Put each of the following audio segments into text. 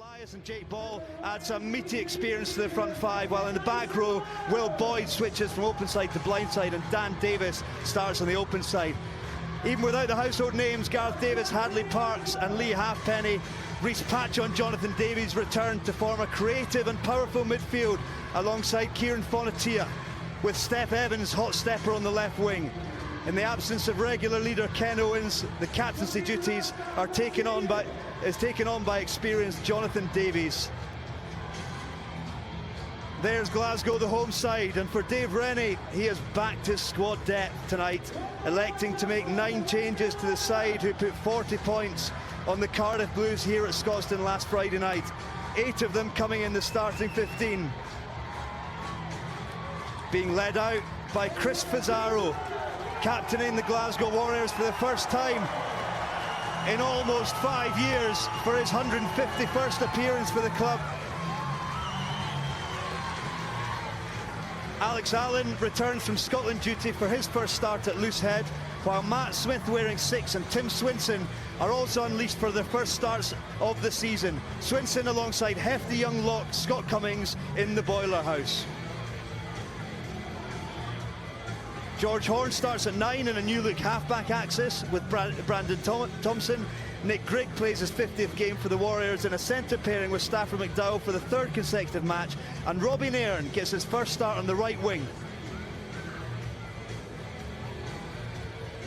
Elias and Jake Ball add some meaty experience to the front five, while in the back row, Will Boyd switches from open side to blind side and Dan Davis starts on the open side. Even without the household names, Gareth Davis, Hadley Parks and Lee Halfpenny, Rhys Patchell and Jonathan Davies return to form a creative and powerful midfield alongside Kieran Fonatia, with Steph Evans, hot stepper, on the left wing. In the absence of regular leader Ken Owens, the captaincy duties are taken on by experienced Jonathan Davies. There's Glasgow, the home side, and for Dave Rennie, he has backed his squad depth tonight, electing to make 9 changes to the side who put 40 points on the Cardiff Blues here at Scotstoun last Friday night, 8 of them coming in the starting 15. Being led out by Chris Fazaro, captaining the Glasgow Warriors for the first time in almost 5 years for his 151st appearance for the club. Alex Allen returns from Scotland duty for his first start at Loosehead, while Matt Smith, wearing 6, and Tim Swinson are also unleashed for their first starts of the season. Swinson alongside hefty young lock Scott Cummings in the Boiler House. George Horne starts at 9 in a new look halfback axis with Brandon Thompson. Nick Grigg plays his 50th game for the Warriors in a centre pairing with Stafford McDowell for the 3rd consecutive match, and Robbie Nairn gets his first start on the right wing.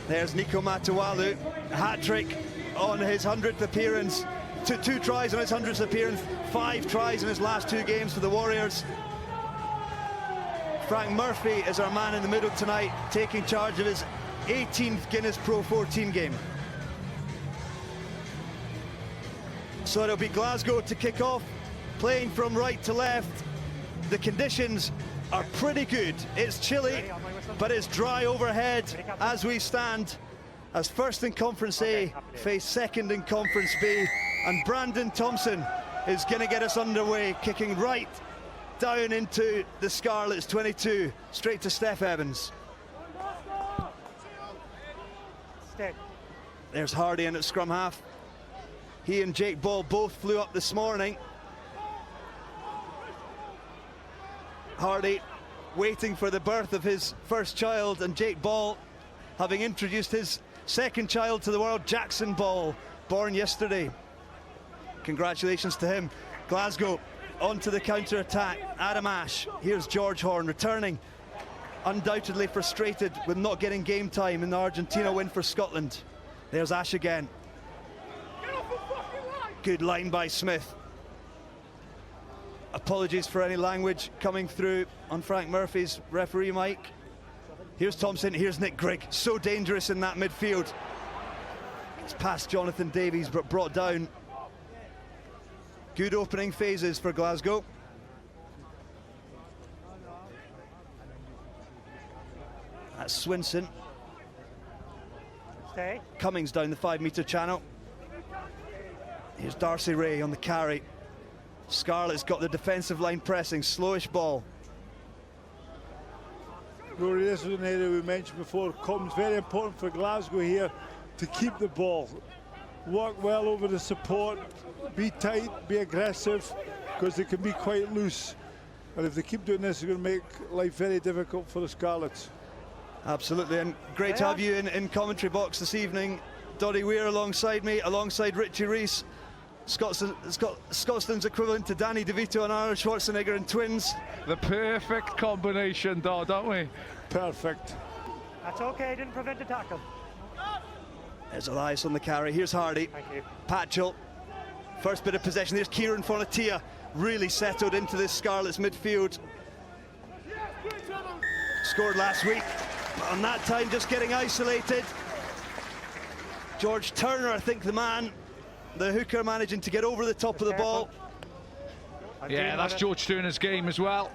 There's Nico Matawalu, hat-trick on his 100th appearance, 2 tries on his 100th appearance, 5 tries in his last 2 games for the Warriors. Frank Murphy is our man in the middle tonight, taking charge of his 18th Guinness Pro 14 game. So it'll be Glasgow to kick off, playing from right to left. The conditions are pretty good. It's chilly, but it's dry overhead as we stand, as first in Conference A face second in Conference B, and Brandon Thompson is going to get us underway, kicking right down into the Scarlets 22, straight to Steph Evans. There's Hardy in at scrum half. He and Jake Ball both flew up this morning. Hardy waiting for the birth of his first child, and Jake Ball having introduced his second child to the world, Jackson Ball, born yesterday. Congratulations to him. Glasgow onto the counter-attack. Adam Ash, here's George Horne returning, undoubtedly frustrated with not getting game time in the Argentina win for Scotland. There's Ash again. Good line by Smith. Apologies for any language coming through on Frank Murphy's referee mic. Here's Thompson, here's Nick Grigg. So dangerous in that midfield. It's past Jonathan Davies, but brought down. Good opening phases for Glasgow. That's Swinson. Cummings down the 5-metre channel. Here's Darcy Ray on the carry. Scarlet's got the defensive line pressing, slowish ball. Rory, this is an area we mentioned before. Comes very important for Glasgow here to keep the ball. Work well over the support, be tight, be aggressive, because they can be quite loose. And if they keep doing this, it's going to make life very difficult for the Scarlets. Absolutely, and great to have you in commentary box this evening. Doddy Weir alongside me, alongside Richie Rees. Scotland's equivalent to Danny DeVito and Arnold Schwarzenegger in Twins. The perfect combination, though, don't we? Perfect. That's okay, didn't prevent the tackle. There's Elias on the carry. Here's Hardy. Thank you. Patchell. First bit of possession. There's Kieran Fonatia, really settled into this Scarlets midfield. Scored last week, but on that time just getting isolated. George Turner, I think the man, the hooker, managing to get over the top of the ball. Yeah, that's George Turner's game as well.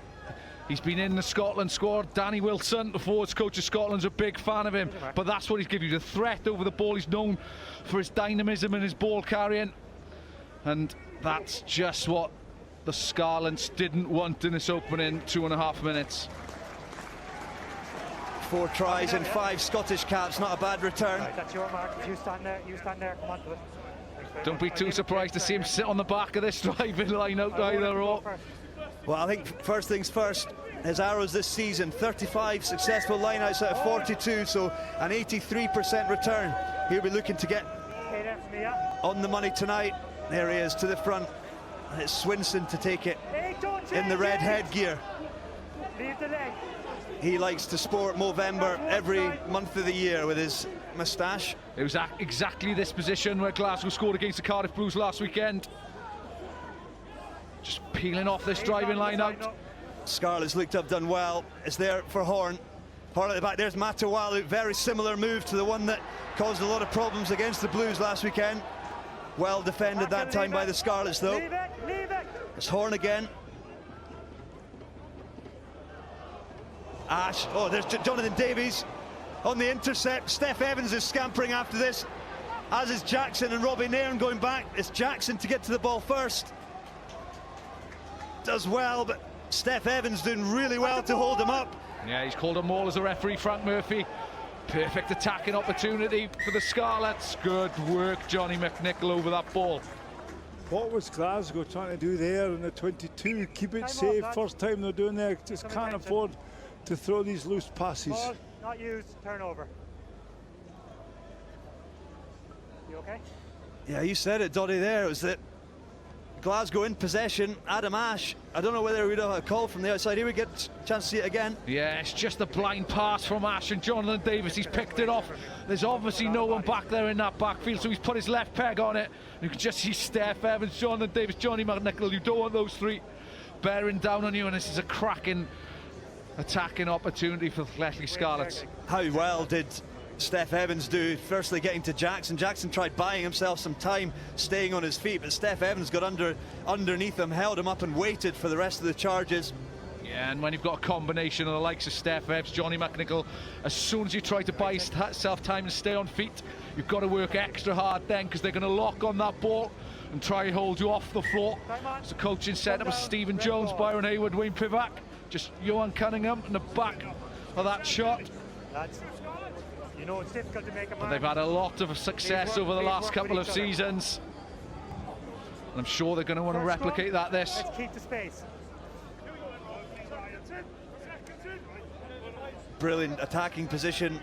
He's been in the Scotland squad. Danny Wilson, the forwards coach of Scotland's a big fan of him, but that's what he's giving you, the threat over the ball. He's known for his dynamism and his ball carrying, and that's just what the Scarlets didn't want in this opening 2.5 minutes. 4 tries and 5 Scottish caps, not a bad return. Right, that's your mark. You stand there, come on to it. Don't be too surprised to see him sit on the back of this driving line out either. Or well, I think first things first, his arrows this season, 35 successful lineouts out of 42, so an 83% return. He'll be looking to get on the money tonight. There he is to the front, and it's Swinson to take it in the red headgear. He likes to sport Movember every month of the year with his moustache. It was exactly this position where Glasgow scored against the Cardiff Blues last weekend. Just peeling off this driving line out. Scarlets looked to have done well. It's there for Horn. Horn at the back, there's Matawalu, very similar move to the one that caused a lot of problems against the Blues last weekend. Well defended that time by the Scarlets though. It's Horn again. Ash, oh, there's Jonathan Davies on the intercept. Steph Evans is scampering after this, as is Jackson and Robbie Nairn going back. It's Jackson to get to the ball first. Does well, but Steph Evans doing really well to hold him up. Yeah, he's called a maul as a referee, Frank Murphy. Perfect attacking opportunity for the Scarlets. Good work, Johnny McNichol, over that ball. What was Glasgow trying to do there in the 22? Keep it safe. First time they're doing that. Just can't afford to throw these loose passes. Ball not used, turnover. You okay? Yeah, you said it, Doddy, there. It was that Glasgow in possession. Adam Ash, I don't know whether we'd have a call from the outside. Here we get a chance to see it again. Yeah, it's just a blind pass from Ash and Jonathan Davis. He's picked it off. There's obviously no one back there in that backfield, so he's put his left peg on it. You can just see Steph Evans, Jonathan Davis, Johnny McNichol. You don't want those three bearing down on you, and this is a cracking attacking opportunity for the Leslie Scarlets. How well did Steph Evans do, firstly getting to Jackson. Jackson tried buying himself some time, staying on his feet, but Steph Evans got underneath him, held him up and waited for the rest of the charges. Yeah, and when you've got a combination of the likes of Steph Evans, Johnny McNichol, as soon as you try to buy yourself time and stay on feet, you've got to work extra hard then, because they're going to lock on that ball and try and hold you off the floor. So coaching set up with Stephen Jones, Byron Hayward, Wayne Pivac, just Johan Cunningham in the back of that shot. You know it's difficult to make a man. But they've had a lot of success over the last couple of seasons. And I'm sure they're going to want to replicate that this. Let's keep the space. Brilliant attacking position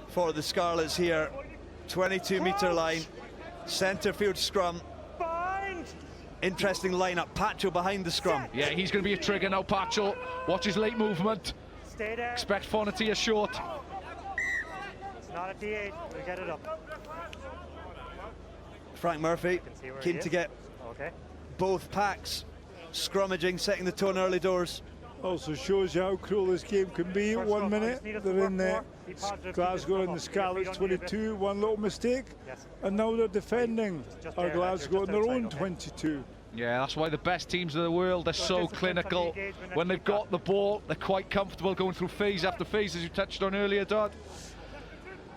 for the Scarlets here. 22-metre line, centre field scrum. Interesting lineup. Pacho behind the scrum. Yeah, he's going to be a trigger now, Pacho. Watch his late movement. Stay there. Expect Fonatia short. It's not at the 8. We'll get it up. Frank Murphy keen to get both packs scrummaging, setting the tone early doors. Also shows you how cruel this game can be. 1 minute, they're in there. Glasgow and the Scarlets 22, one little mistake, and now they're defending our Glasgow in their own 22. Yeah, that's why the best teams in the world are so clinical. When they've got the ball, they're quite comfortable going through phase after phase, as you touched on earlier, Dodd.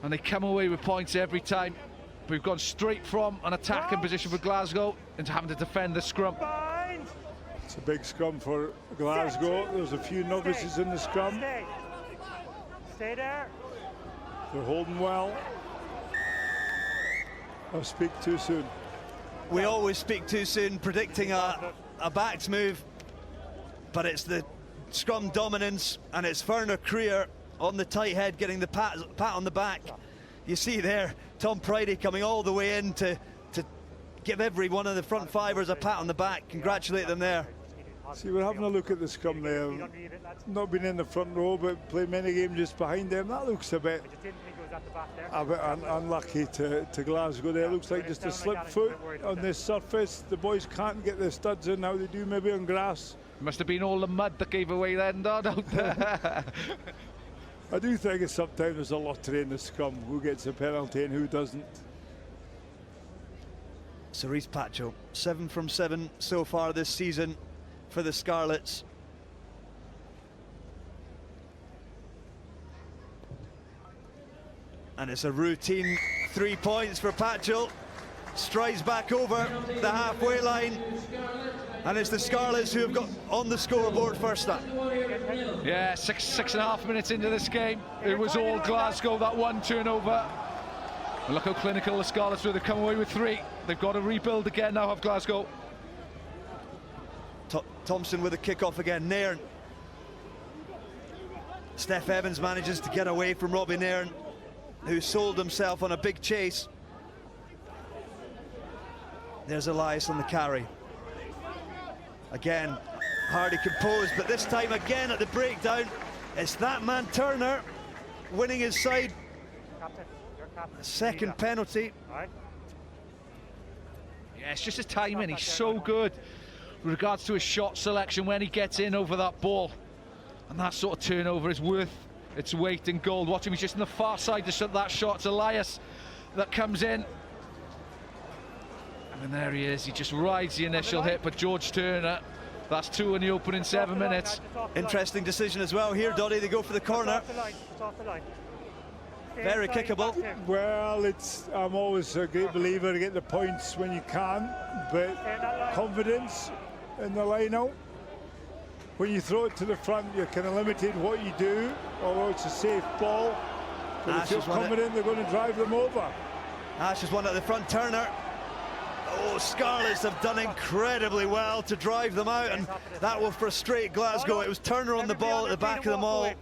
And they come away with points every time. We've gone straight from an attacking position for Glasgow into having to defend the scrum. It's a big scrum for Glasgow. There's a few novices in the scrum. Stay there. They're holding well. I'll speak too soon. We always speak too soon, predicting a backs move, but it's the scrum dominance, and it's Werner Krier on the tight head getting the pat on the back. You see there, Tom Pridey coming all the way in to give every one of the front fivers a pat on the back. Congratulate them there. See, we're having a look at the scrum there. Not been in the front row, but played many games just behind them. That looks a bit unlucky to Glasgow there. Looks like just a slip foot on this surface. The boys can't get their studs in how they do maybe on grass. Must have been all the mud that gave away then, Dodd, out there. I do think it's sometimes there's a lottery in the scrum, who gets a penalty and who doesn't. Cerise Pacho, 7 from 7 so far this season for the Scarlets. And it's a routine 3 points for Pacho. Strides back over the halfway line. And it's the Scarlets who have got on the scoreboard first up. Yeah, six and a half minutes into this game. It was all Glasgow, that one turnover. And look how clinical the Scarlets were. They've come away with 3. They've got to rebuild again now, have Glasgow. Thompson with a kick-off again. Nairn. Steph Evans manages to get away from Robbie Nairn, who sold himself on a big chase. There's Elias on the carry. Again, Hardy composed, but this time again at the breakdown, it's that man Turner winning his side. Second penalty. Yeah, it's just his timing. He's so good with regards to his shot selection when he gets in over that ball. And that sort of turnover is worth its weight in gold. Watch him, he's just on the far side to shut that shot. It's Elias that comes in. And there he is. He just rides the initial hit, but George Turner, that's 2 in the opening 7 minutes. Interesting decision as well here, Doddy. They go for the corner. Very kickable. Well, I'm always a great believer to get the points when you can, but confidence in the line-out. When you throw it to the front, you're kind of limited what you do, although it's a safe ball. But if you're confident, they're going to drive them over. Ash has won at the front. Turner. Oh, Scarlets have done incredibly well to drive them out, and that will frustrate Glasgow. It was Turner on the ball at the back of them all.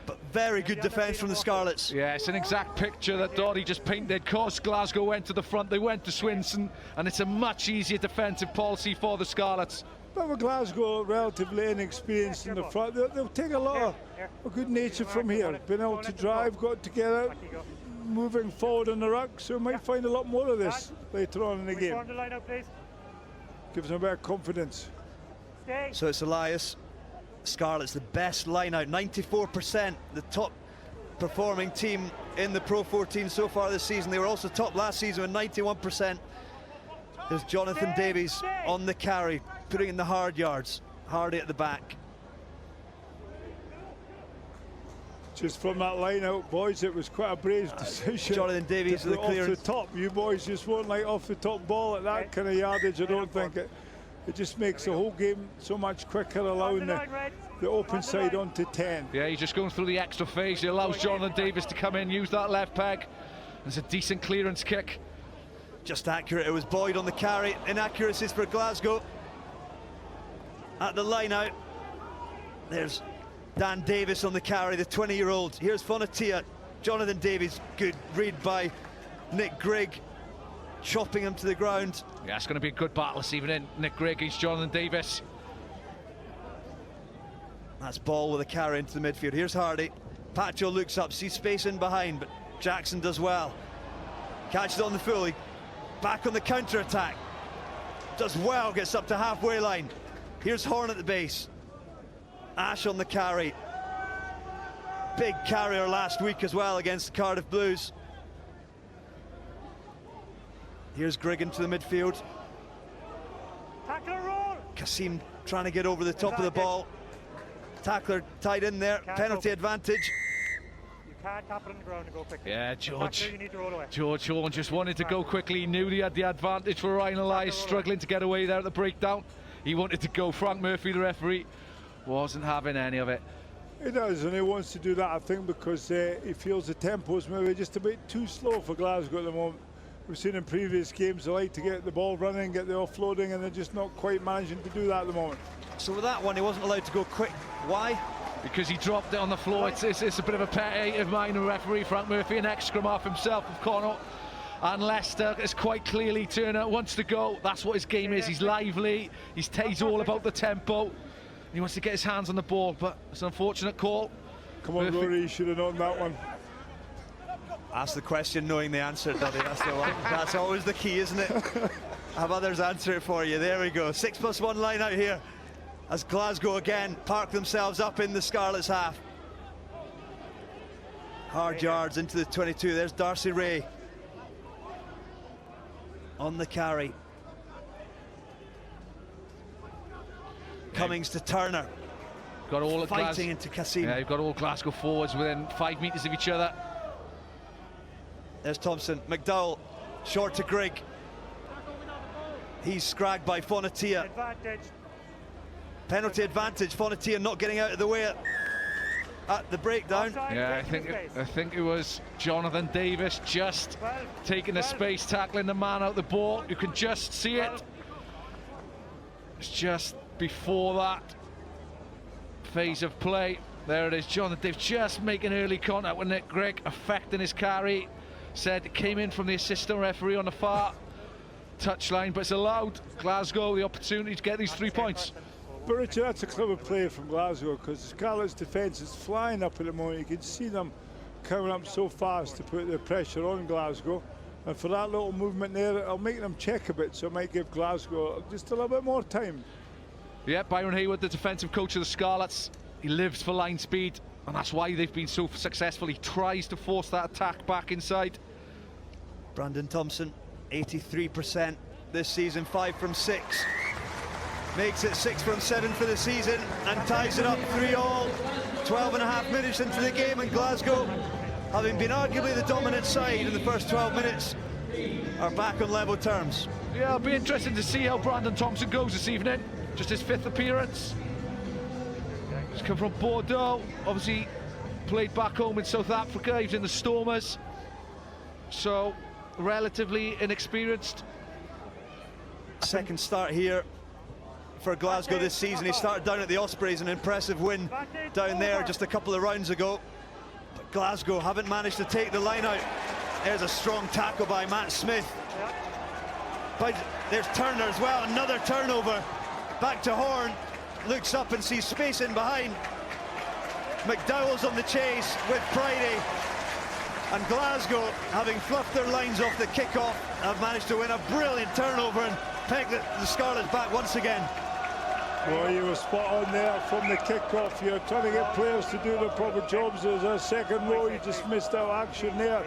But very good defence from the Scarlets. Yeah, it's an exact picture that Doddy just painted. Because Glasgow went to the front, they went to Swinson, and it's a much easier defensive policy for the Scarlets. But with Glasgow relatively inexperienced in the front, they'll take a lot of good nature from here. Been able to drive, got together, moving forward on the ruck, so we might find a lot more of this later on in the game. Gives them a bit of confidence. So it's Elias. Scarlets, the best line out, 94%, the top performing team in the Pro 14 so far this season. They were also top last season with 91%. There's Jonathan Davies on the carry, putting in the hard yards. Hardy at the back. Just from that line out, boys, it was quite a brave decision. Jonathan Davies with the clearance. Off the top, you boys just won't like off the top ball at that kind of yardage. I don't think it just makes the whole game so much quicker, allowing the open side onto 10. Yeah, he's just going through the extra phase. He allows Jonathan Davies to come in, use that left peg. There's a decent clearance kick. Just accurate. It was Boyd on the carry. Inaccuracies for Glasgow. At the line out, there's Dan Davis on the carry, the 20-year-old. Here's Fonatia. Jonathan Davies, good read by Nick Grigg, chopping him to the ground. Yeah, it's going to be a good battle this evening. Nick Grigg against Jonathan Davis. That's Ball with a carry into the midfield. Here's Hardy. Pacho looks up, sees space in behind, but Jackson does well. Catches it on the full. Back on the counter-attack. Does well, gets up to halfway line. Here's Horn at the base. Ash on the carry. Big carrier last week as well against the Cardiff Blues. Here's Grigg into the midfield. Tackler roll. Kasim trying to get over the top of the ball. Tackler tied in there. Penalty advantage. You can't tap it on the ground and go quickly. Yeah, George. You need to roll away. George Horn just wanted to go quickly. He knew he had the advantage for Ryan Elias, struggling to get away there at the breakdown. He wanted to go. Frank Murphy, the referee, wasn't having any of it. He does, and he wants to do that, I think, because he feels the tempo's maybe just a bit too slow for Glasgow at the moment. We've seen in previous games they like to get the ball running, get the offloading, and they're just not quite managing to do that at the moment. So with that one, he wasn't allowed to go quick. Why? Because he dropped it on the floor. It's a bit of a pet hate of mine, the referee, Frank Murphy, an ex-scrum half himself of Connaught. And Leicester is quite clearly Turner wants to go. That's what his game is. He's lively. He's all about the tempo. He wants to get his hands on the ball, but it's an unfortunate call. Come on, Rory, you should have known that one. Ask the question knowing the answer, Duddy. That's the one. That's always the key, isn't it? Have others answer it for you. There we go. 6+1 line out here as Glasgow again park themselves up in the Scarlets half. Hard yards into the 22. There's Darcy Ray on the carry. Cummings to Turner. Got all fighting into Kasim. Yeah, you've got all Glasgow forwards within 5 meters of each other. There's Thompson. McDowell short to Grigg. He's scragged by Fonatia. Penalty advantage. Fonatia not getting out of the way. at the breakdown. Yeah, I think it was Jonathan Davis just taking the space, tackling the man out the ball. You can just see it. It's just before that phase of play. There it is, Jonathan Davis just making early contact with Nick Grigg, affecting his carry. Said it came in from the assistant referee on the far touchline, but it's allowed Glasgow the opportunity to get these 3 points. But Richard, that's a clever play from Glasgow, because the Scarlets' defence is flying up at the moment. You can see them coming up so fast to put the pressure on Glasgow. And for that little movement there, it'll make them check a bit, so it might give Glasgow just a little bit more time. Yeah, Byron Hayward, the defensive coach of the Scarlets, he lives for line speed, and that's why they've been so successful. He tries to force that attack back inside. Brandon Thompson, 83% this season, 5 from 6. Makes it 6 from 7 for the season and ties it up 3-all. 12.5 minutes into the game, and Glasgow, having been arguably the dominant side in the first 12 minutes, are back on level terms. Yeah, it'll be interesting to see how Brandon Thompson goes this evening. Just his 5th appearance. He's come from Bordeaux, obviously played back home in South Africa. He was in the Stormers, so relatively inexperienced. Second start here for Glasgow this season. He started down at the Ospreys, an impressive win down there just a couple of rounds ago. But Glasgow haven't managed to take the line out. There's a strong tackle by Matt Smith. But there's Turner as well, another turnover. Back to Horn, looks up and sees space in behind. McDowell's on the chase with Pridey. And Glasgow, having fluffed their lines off the kickoff, have managed to win a brilliant turnover and peg the Scarlets back once again. Well, you were spot on there from the kickoff. You're trying to get players to do their proper jobs. There's a second row, you just missed out action there.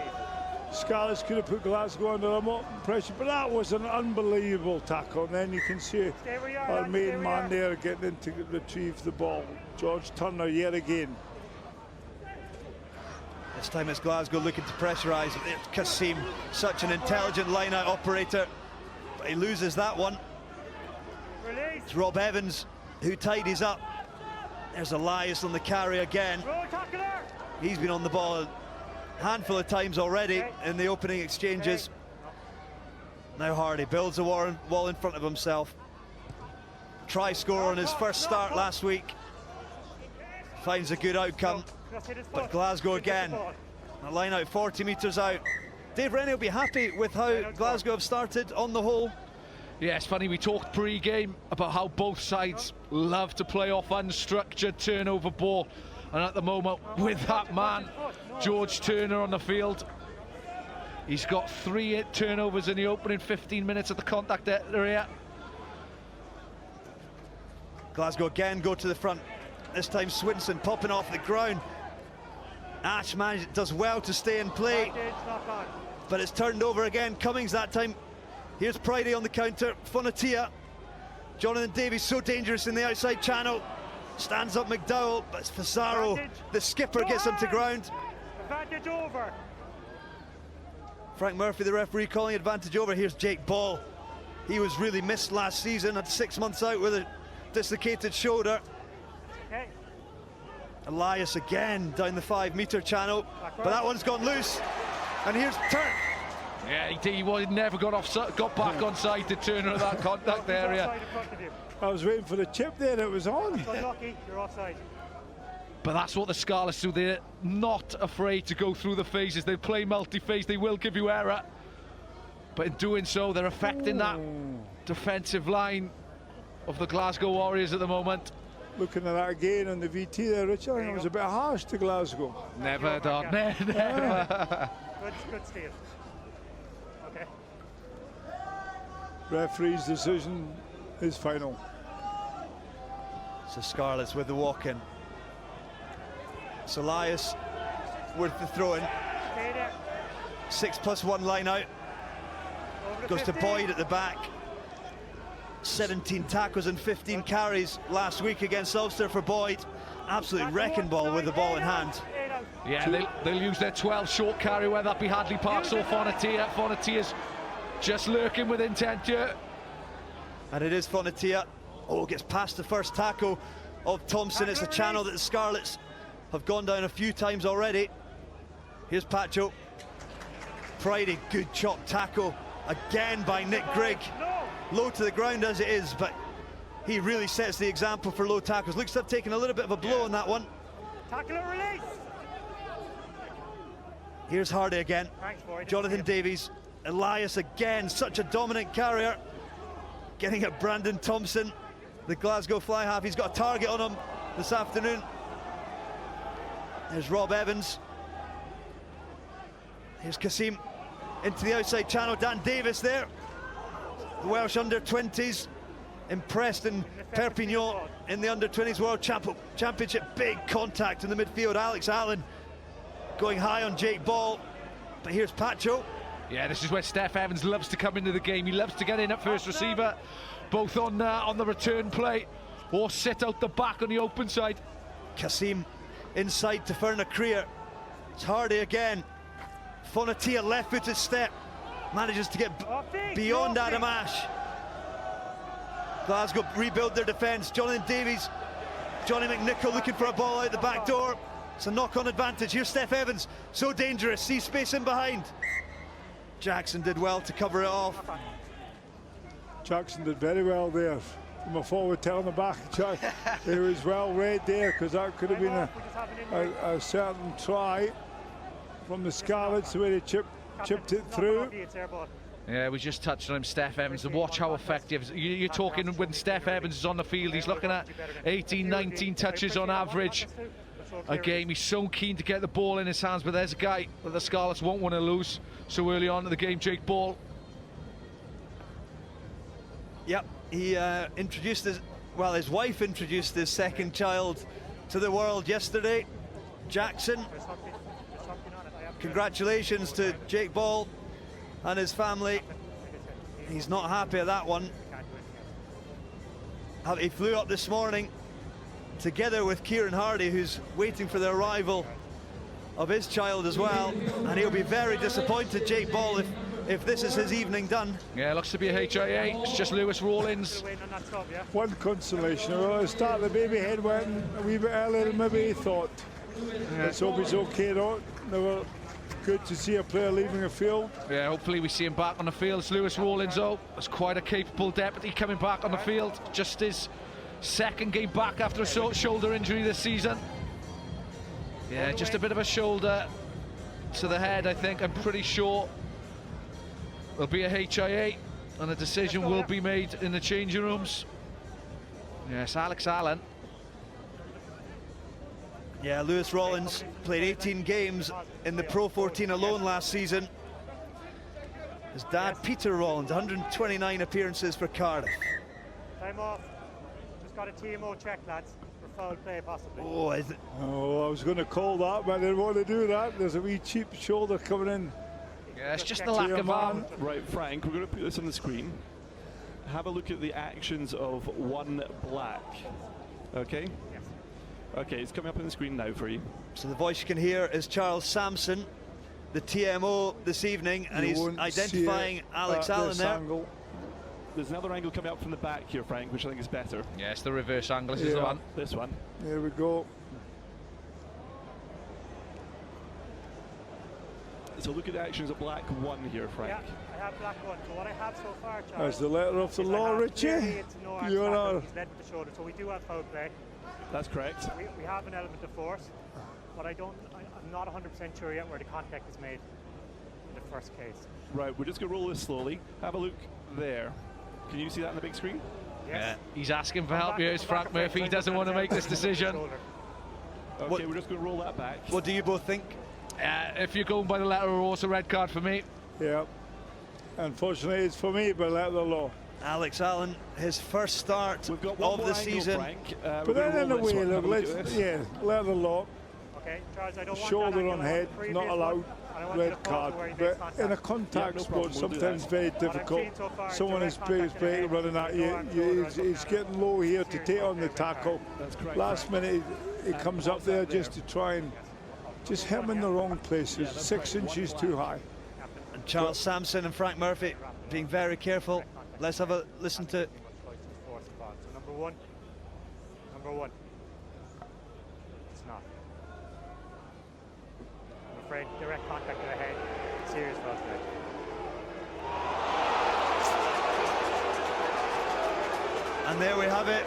Scarlets could have put Glasgow under a lot of pressure, but that was an unbelievable tackle. And then you can see our main man there getting in to retrieve the ball. George Turner yet again. This time it's Glasgow looking to pressurise. Kasim, such an intelligent line-out operator, but he loses that one. It's Rob Evans who tidies up. There's Elias on the carry again. He's been on the ball a handful of times already in the opening exchanges. Now Hardy builds a wall in front of himself. Try score on his first start last week. Finds a good outcome. But Glasgow again, a line out 40 metres out. Dave Rennie will be happy with how Glasgow have started on the whole. Yeah, it's funny, we talked pre-game about how both sides love to play off unstructured turnover ball. And at the moment, with that man, George Turner on the field, he's got 3 turnovers in the opening 15 minutes of the contact area. Glasgow again go to the front. This time Swinson popping off the ground. Ash does well to stay in play, but it's turned over again. Cummings that time. Here's Pridey on the counter. Fonatia. Jonathan Davies so dangerous in the outside channel. Stands up McDowell, but it's Fasaro. The skipper gets him to ground. Advantage over. Frank Murphy, the referee, calling advantage over. Here's Jake Ball. He was really missed last season, had 6 months out with a dislocated shoulder. Okay. Elias again down the 5-metre channel, but that one's gone loose. And here's Turner. Yeah, he never got back on side to Turner at that contact area. I was waiting for the chip there, it was on. You're offside. But that's what the Scarlets do. They're not afraid to go through the phases. They play multi-phase, they will give you error. But in doing so, they're affecting that defensive line of the Glasgow Warriors at the moment. Looking at that again on the VT there, Richard, I think it was a bit harsh to Glasgow. Never, Don, never. Good steal. Okay. Referee's decision is final. So Scarlets with the walk-in. It's Elias worth the throw-in. 6+1 line out. Goes to Boyd at the back. 17 tackles and 15 carries last week against Ulster for Boyd. Absolute wrecking ball with the ball in hand. Yeah, they'll use their 12 short carry, whether that be Hadley Parks or Fonatia. Fonatia's just lurking with intent here. And it is Fonatia. Oh, gets past the first tackle of Thompson. It's a channel that the Scarlets have gone down a few times already. Here's Pacho. Friday, good chop tackle again by Nick Grigg. Low to the ground as it is, but he really sets the example for low tackles. Looks to have taken a little bit of a blow on that one. Tackle and release. Here's Hardy again. Thanks, boy. Jonathan Davies. Elias again, such a dominant carrier. Getting at Brandon Thompson, the Glasgow fly half. He's got a target on him this afternoon. There's Rob Evans. Here's Kasim into the outside channel. Dan Davis there. The Welsh under-20s impressed in Perpignan in the under-20s World Championship. Big contact in the midfield. Alex Allen going high on Jake Ball. But here's Pacho. Yeah, this is where Steph Evans loves to come into the game. He loves to get in at first receiver, both on the return play or sit out the back on the open side. Kasim inside to Ferna Creer. It's Hardy again. Fonatia left-footed step. Manages to get beyond Adam Ash. Glasgow rebuild their defence. Jonathan Davies, Johnny McNichol looking for a ball out the back door. It's a knock-on advantage. Here's Steph Evans, so dangerous. See space in behind. Jackson did well to cover it off. Jackson did very well there. From a forward telling the back, it was well read there, because that could have been a certain try from the Scarlets, the way they chipped it through. Yeah, we just touched on him, Steph Evans, and watch how effective. You're talking when Steph Evans is on the field, he's looking at 18, 19 touches on average a game. He's so keen to get the ball in his hands, but there's a guy that the Scarlets won't want to lose so early on in the game, Jake Ball. Yep, he introduced his wife introduced his second child to the world yesterday, Jackson. Congratulations to Jake Ball and his family. He's not happy at that one. He flew up this morning together with Kieran Hardy, who's waiting for the arrival of his child as well, and he'll be very disappointed, Jake Ball, if this is his evening done. Yeah, looks to be a HIA. It's just Lewis Rawlins. One consolation, well, the start the baby head went a wee bit earlier than maybe he thought. Let's hope he's okay though. Never good to see a player leaving the field. Yeah, hopefully we see him back on the field. It's Lewis Rawlins though. It's quite a capable deputy coming back on the field. Just his second game back after a shoulder injury this season. Yeah, just a bit of a shoulder to the head, I think. I'm pretty sure there'll be a HIA and a decision will be made in the changing rooms. Yes, Alex Allen. Yeah, Lewis Rawlins played 18 games in the Pro 14 alone last season. His dad, Peter Rawlins, 129 appearances for Cardiff. Time off. Just got a TMO check, lads, for foul play possibly. Oh, is it? Oh, I was going to call that, but I didn't want to do that. There's a wee cheap shoulder coming in. Yeah, it's just the lack of arm. Right, Frank, we're going to put this on the screen. Have a look at the actions of one black. Okay? Yes. Okay, it's coming up on the screen now for you. So the voice you can hear is Charles Sampson, the TMO this evening, and he's identifying Alex Allen there. Angle. There's another angle coming up from the back here, Frank, which I think is better. Yes, the reverse angle. This is the one. This one. There we go. So look at the actions of black one here, Frank. Yeah, I have black one. So what I have so far, Charles, That's the letter of the law, Richie. It's no arm You're tackle. on. He's led with the shoulder, so we do have foul play. That's correct. We have an element of force, but I'm not 100% sure yet where the contact is made in the first case. Right, we're just going to roll this slowly. Have a look there. Can you see that on the big screen? Yes. He's asking for help here. It's Frank Murphy. He doesn't want to make this decision. Okay, we're just going to roll that back. What do you both think? If you're going by the letter of the law, it's a red card for me. Yeah. Unfortunately, it's for me, but letter of the law. Alex Allen, his first start We've got of one the more angle, season. Frank. But then in a way, look, letter of the law. Okay, Charles, I don't want Shoulder that on angle head, the not previous allowed, one, and I want you to red pause card. where he makes But contact. in a contact no sport, problem, we'll do sometimes that. very What I've difficult. seen so far is Someone direct is contact great in the running at head, you. no arm, shoulder, He's getting low here to take on the tackle. That's correct, Last Frank. minute, he comes up there just to try and just hit him in the wrong places. that's 6 right, inches one too black. high. And Charles Sampson and Frank Murphy being very careful. Let's have a listen to So number one. It's not. afraid. Direct contact to the head, serious foul play. And there we have it.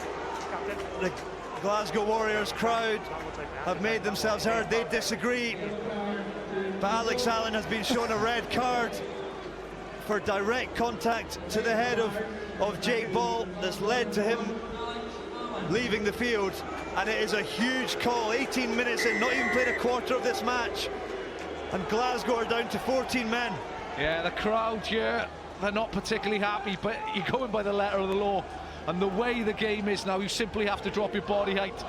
The Glasgow Warriors crowd have made themselves heard. They disagree. But Alex Allen has been shown a red card for direct contact to the head of Jake Ball that's led to him leaving the field. And it is a huge call. 18 minutes in, not even played a quarter of this match. And Glasgow are down to 14 men. Yeah, the crowd here, they're not particularly happy, but you're going by the letter of the law. And the way the game is now, you simply have to drop your body height.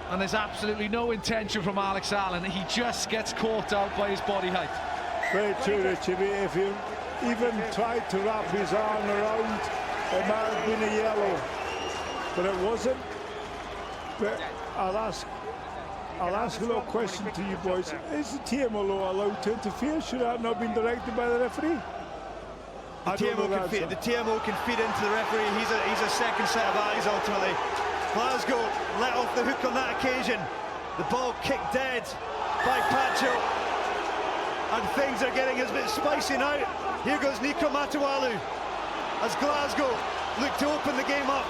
And there's absolutely no intention from Alex Allen. He just gets caught out by his body height. Very true, Richie. If you even tried to wrap his arm around, it might have been a yellow. But it wasn't. But I'll ask a little question to you boys. Is the TMO allowed to interfere? Should that not have been directed by the referee? The TMO can feed into the referee. He's a second set of eyes ultimately. Glasgow let off the hook on that occasion. The ball kicked dead by Pacho. And things are getting a bit spicy now. Here goes Nico Matawalu as Glasgow look to open the game up.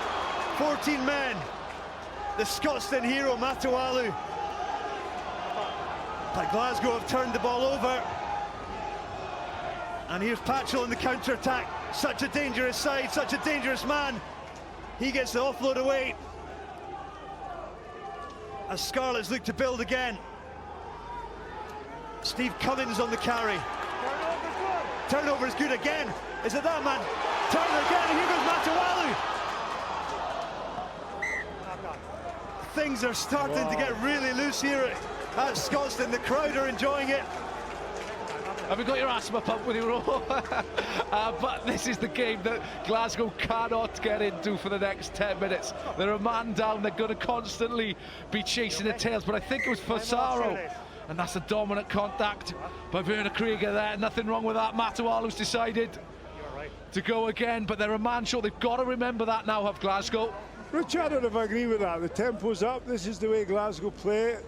14 men. The Scotstoun hero Matawalu. But Glasgow have turned the ball over. And here's Patchell in the counter-attack. Such a dangerous side, such a dangerous man. He gets the offload away. As Scarlets look to build again. Steve Cummins on the carry. Turnover is good again. Is it that man? Turner again, and here goes Matawalu. Things are starting to get really loose here at Scotstoun. The crowd are enjoying it. Have you got your asthma pump with you, Ro? But this is the game that Glasgow cannot get into for the next 10 minutes. They're a man down, they're going to constantly be chasing their tails, but I think it was Fasaro, and that's a dominant contact by Werner Krieger there. Nothing wrong with that. Matawalu's decided to go again, but they're a man short. They've got to remember that now, have Glasgow. Rich, I don't know if I agree with that. The tempo's up. This is the way Glasgow play.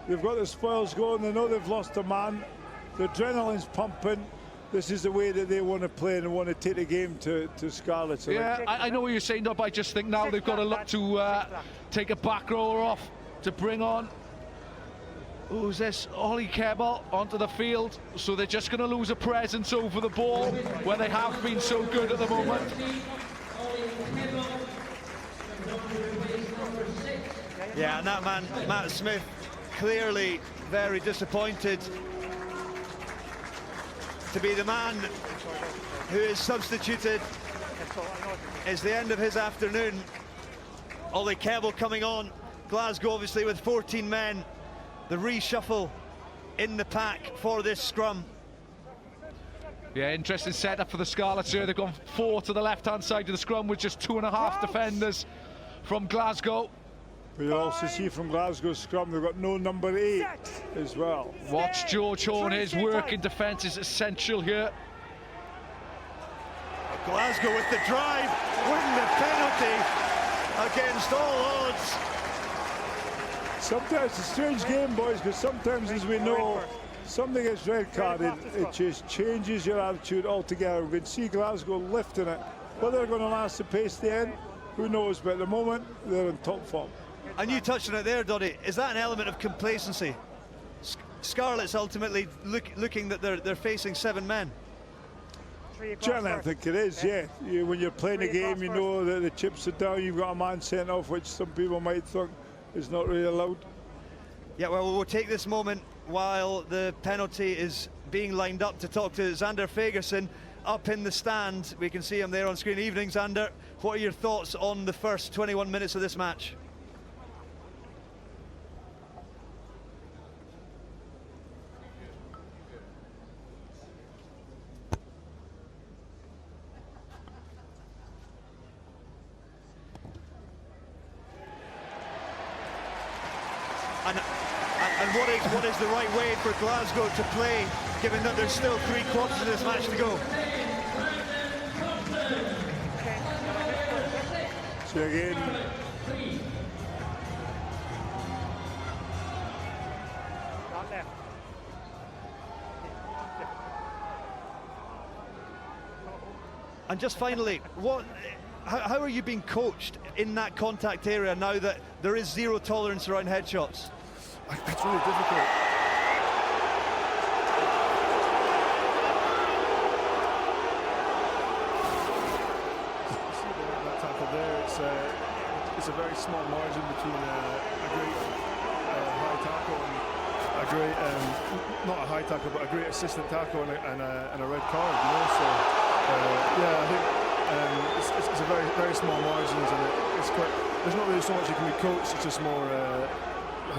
They've got the spoils going. They know they've lost a man. The adrenaline's pumping. This is the way that they want to play and want to take the game to Scarlets. Yeah, I know what you're saying, though, but I just think now they've got to look to take a back rower off to bring on, who's this, Ollie Kebble onto the field. So they're just going to lose a presence over the ball where they have been so good at the moment. Yeah, and that man, Matt Smith, clearly very disappointed to be the man who is substituted. It's the end of his afternoon. Ollie Kebble coming on. Glasgow obviously with 14 men. The reshuffle in the pack for this scrum. Yeah, interesting setup for the Scarlets here. They've gone 4 to the left-hand side of the scrum with just 2.5 defenders from Glasgow. But you also see from Glasgow's scrum, they've got no number 8 as well. Watch George Horn. His work in defence is essential here. Glasgow with the drive, winning the penalty against all odds. Sometimes it's a strange game, boys, because sometimes, as we know, something gets red carded, it just changes your attitude altogether. We can see Glasgow lifting it. Whether they're going to last the pace to the end, who knows, but at the moment, they're in top form. And you touched on it there, Doddy. Is that an element of complacency? Scarlets ultimately looking that they're facing 7 men. Generally, I think it is, yeah. When you're playing a game, you know that the chips are down, you've got a man sent off, which some people might think is not really allowed. Yeah, well, we'll take this moment while the penalty is being lined up to talk to Xander Fagerson up in the stand. We can see him there on screen. Evening, Xander. What are your thoughts on the first 21 minutes of this match? And what is the right way for Glasgow to play, given that there's still 3 quarters of this match to go? So again, And just finally, how are you being coached in that contact area now that there is zero tolerance around headshots? It's really difficult. See that tackle there? It's a very small margin between a great high tackle and a great, not a high tackle, but a great assistant tackle and a red card. You know, so yeah, I think it's a very, very small margins, and it's quite. There's not really so much you can be coached. It's just more.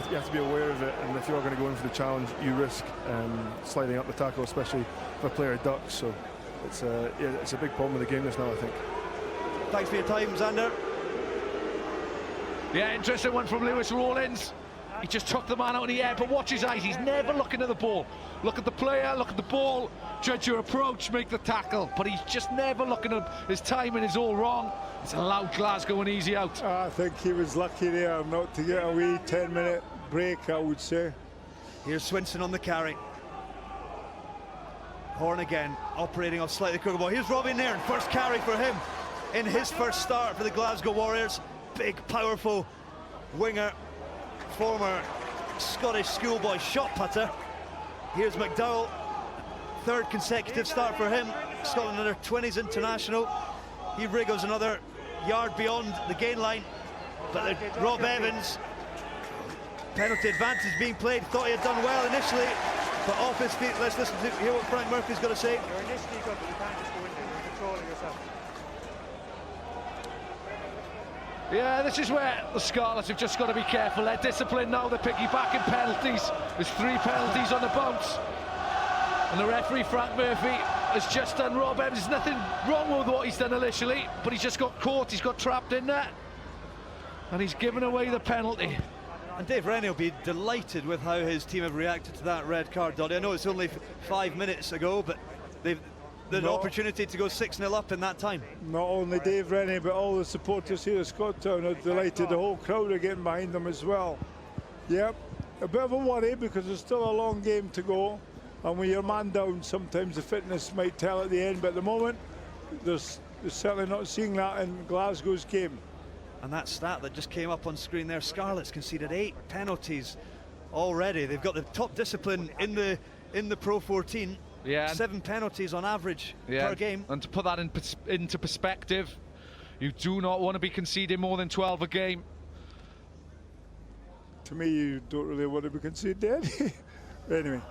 You have to be aware of it, and if you are going to go in for the challenge, you risk sliding up the tackle, especially if a player ducks. So it's it's a big problem with the game this now, I think. Thanks for your time, Xander. Yeah, interesting one from Lewis Rawlins. He just took the man out in the air, but watch his eyes. He's never looking at the ball. Look at the player, look at the ball, judge your approach, make the tackle. But he's just never looking at his timing is all wrong. It's allowed Glasgow an easy out. I think he was lucky there not to get a wee 10-minute break, I would say. Here's Swinson on the carry. Horn again, operating off slightly quicker ball. Here's Robbie Nairn, first carry for him in his first start for the Glasgow Warriors. Big, powerful winger, former Scottish schoolboy shot putter. Here's McDowell, third consecutive start for him. Scotland under 20s international. He wriggles another yard beyond the gain line, but Rob Evans, penalty advantage being played, thought he had done well initially, but off his feet. Let's listen to hear what Frank Murphy's got to say. You're initially good, but you can't just go in there. You're controlling yourself. Yeah, this is where the Scarlets have just got to be careful. They're disciplined now, they're piggybacking penalties. There's 3 penalties on the bounce. And the referee, Frank Murphy, has just done Rob Evans. There's nothing wrong with what he's done initially, but he's just got caught, he's got trapped in there. And he's given away the penalty. And Dave Rennie will be delighted with how his team have reacted to that red card, Doddy. I know it's only 5 minutes ago, but they've the opportunity to go 6-0 up in that time. Not only Dave Rennie, but all the supporters here at Scottstown are delighted. The whole crowd are getting behind them as well. Yep, a bit of a worry because there's still a long game to go. And when you're man down, sometimes the fitness might tell at the end. But at the moment, there's certainly not seeing that in Glasgow's game. And that stat that just came up on screen there, Scarlets conceded 8 penalties already. They've got the top discipline in the Pro 14. Yeah, 7 penalties on average per game. And to put that into perspective, you do not want to be conceding more than 12 a game. To me, you don't really want to be conceded. Anyway.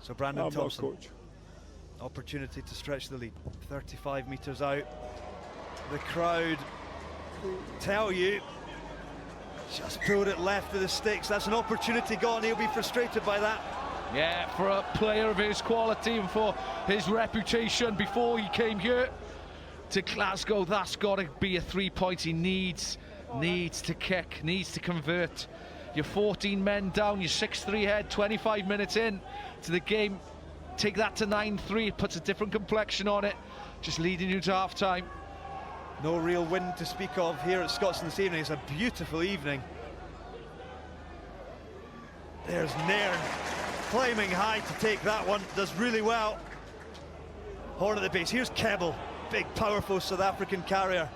So Brandon Thompson, coach. Opportunity to stretch the lead. 35 metres out. The crowd tell you just pulled it left of the sticks. That's an opportunity gone. He'll be frustrated by that. Yeah, for a player of his quality and for his reputation before he came here to Glasgow, that's got to be a 3 points. He needs to kick, needs to convert. You're 14 men down, you're 6-3 head, 25 minutes in to the game. Take that to 9-3, it puts a different complexion on it, just leading you to half-time. No real wind to speak of here at Scotstoun this evening. It's a beautiful evening. There's Nairn climbing high to take that one, does really well. Horn at the base, here's Kebbell, big powerful South African carrier.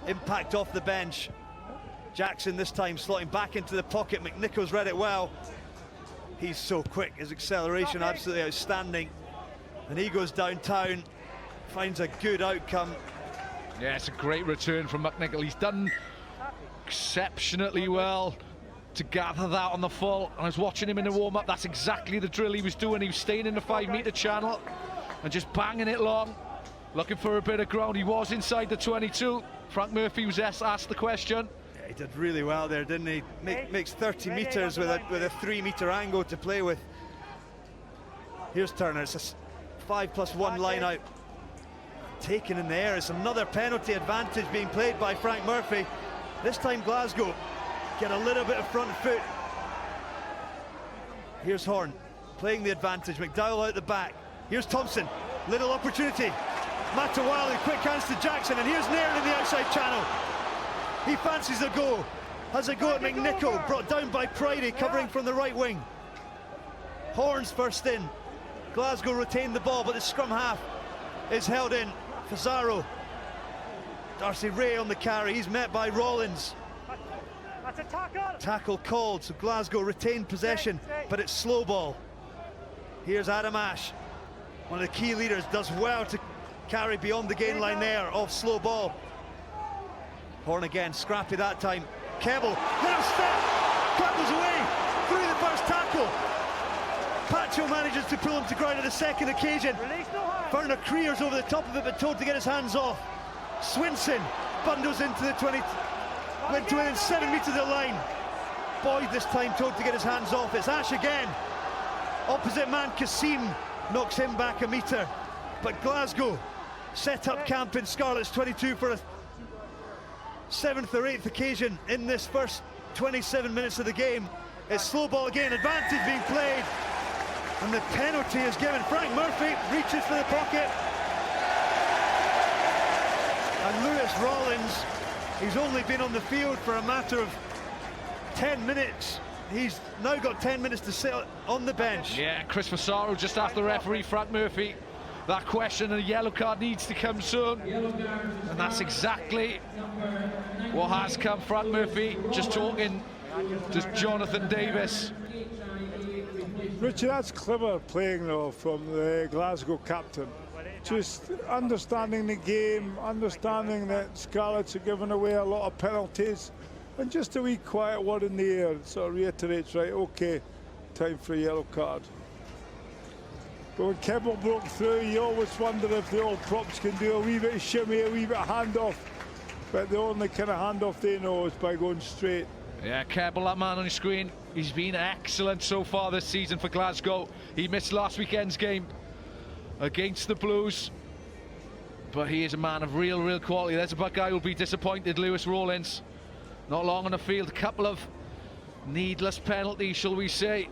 Impact off the bench. Jackson this time slotting back into the pocket. McNichol's read it well. He's so quick, his acceleration absolutely outstanding. And he goes downtown, finds a good outcome. Yeah, it's a great return from McNichol. He's done exceptionally well to gather that on the full. And I was watching him in the warm-up, that's exactly the drill he was doing. He was staying in the 5-metre channel and just banging it long, looking for a bit of ground. He was inside the 22. Frank Murphy was asked the question. Yeah, he did really well there, didn't he? Makes 30 metres with a 3-metre angle to play with. Here's Turner, it's a 5+1 line out. Taken in the air, it's another penalty advantage being played by Frank Murphy. This time Glasgow get a little bit of front foot. Here's Horn playing the advantage, McDowell out the back. Here's Thompson, little opportunity. Matawali, quick hands to Jackson, and here's Nairn in the outside channel. He fancies a go, has a go at McNichol, brought down by Pridey, covering from the right wing. Horn's first in. Glasgow retained the ball, but the scrum half is held in Pizarro. Darcy Ray on the carry, he's met by Rollins. That's a tackle. Tackle called, so Glasgow retained possession, but it's slow ball. Here's Adam Ash, one of the key leaders, does well to carry beyond the gain line there off slow ball. Horn again, scrappy that time. Keble, little step, clappers away through the first tackle. Pacho manages to pull him to ground at the second occasion. Werner Kriers over the top of it, but told to get his hands off. Swinson bundles into the 20, went to within 7 metres of the line. Boyd this time told to get his hands off. It's Ash again. Opposite man Kassim knocks him back a metre. But Glasgow set up camp in Scarlets 22 for a 7th or 8th occasion in this first 27 minutes of the game. It's slow ball again, advantage being played. And the penalty is given. Frank Murphy reaches for the pocket. And Lewis Rollins, he's only been on the field for a matter of 10 minutes. He's now got 10 minutes to sit on the bench. Yeah, Chris Pizarro just after the referee, Frank Murphy. That question, a yellow card needs to come soon. And that's exactly what has come. Frank Murphy just talking to Jonathan Davis. Richard, that's clever playing though from the Glasgow captain. Just understanding the game, understanding that Scarlets are giving away a lot of penalties, and just a wee quiet word in the air sort of reiterates, right, okay, time for a yellow card. But when Keble broke through, you always wonder if the old props can do a wee bit of shimmy, a wee bit of handoff. But the only kind of handoff they know is by going straight. Yeah, Keble, that man on your screen, he's been excellent so far this season for Glasgow. He missed last weekend's game against the Blues, but he is a man of real quality. There's a guy who'll be disappointed, Lewis Rollins. Not long on the field, a couple of needless penalties, shall we say.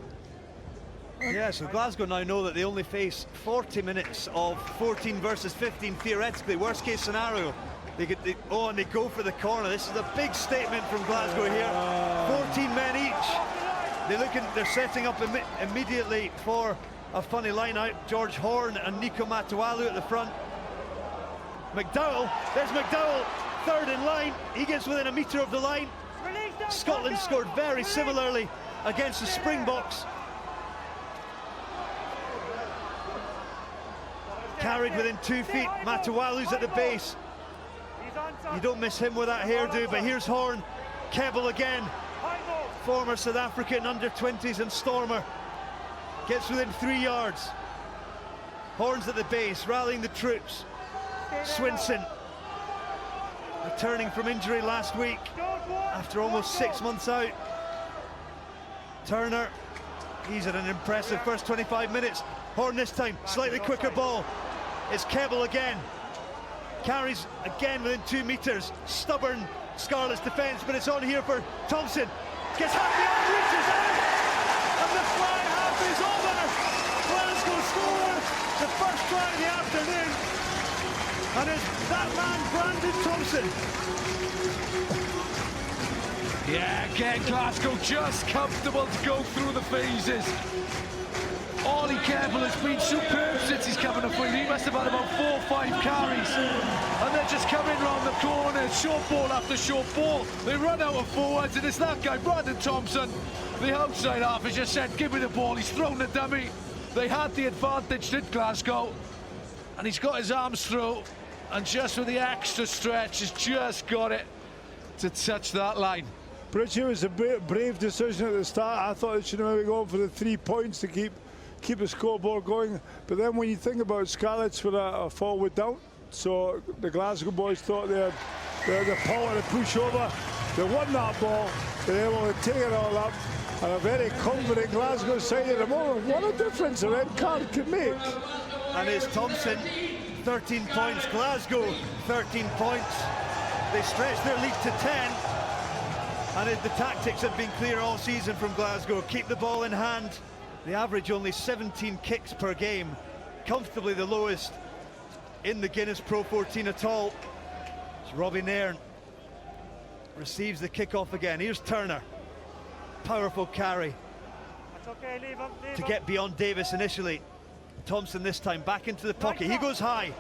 Yeah, so Glasgow now know that they only face 40 minutes of 14 versus 15 theoretically. Worst case scenario, and they go for the corner. This is a big statement from Glasgow here. 14 men each. They're setting up immediately for a funny line out. George Horn and Nico Matawalu at the front. McDowell, there's McDowell, third in line. He gets within a metre of the line. Scotland scored very similarly against the Springboks. Carried within 2 feet. Matawalu's at the base. You don't miss him with that hairdo, but here's Horn. Keble again. Former South African under-20s and Stormer. Gets within 3 yards. Horn's at the base, rallying the troops. Swinson, returning from injury last week after almost 6 months out. Turner, he's at an impressive first 25 minutes. Horn this time, slightly quicker ball. It's Keble again. Carries again within 2 metres. Stubborn Scarlets defence, but it's on here for Thompson. Gets half beyond, reaches out, and the fly half is over. Glasgow score the first try of the afternoon, and it's that man Brandon Thompson. Yeah, again Glasgow just comfortable to go through the phases. Ollie Keble has been superb since he's coming up field. He must have had about 4 or 5 carries. And they're just coming round the corner, short ball after short ball. They run out of forwards, and it's that guy, Brandon Thompson. The outside half has just said, give me the ball. He's thrown the dummy. They had the advantage, did Glasgow. And he's got his arms through, and just with the extra stretch, has just got it to touch that line. Bridget was a brave decision at the start. I thought they should have maybe gone for the 3 points to keep the scoreboard going, but then when you think about Scarlets with a forward down, so the Glasgow boys thought they had the power to push over. They won that ball, they were able to take it all up, and a very confident Glasgow side at the moment. What a difference a red card can make. And it's Thompson, 13 points. Glasgow, 13 points. They stretch their lead to 10, and the tactics have been clear all season from Glasgow. Keep the ball in hand. They average only 17 kicks per game, comfortably the lowest in the Guinness Pro 14 at all. It's Robbie Nairn receives the kick-off again. Here's Turner, powerful carry to get beyond Davis initially. Thompson this time back into the pocket. He goes high.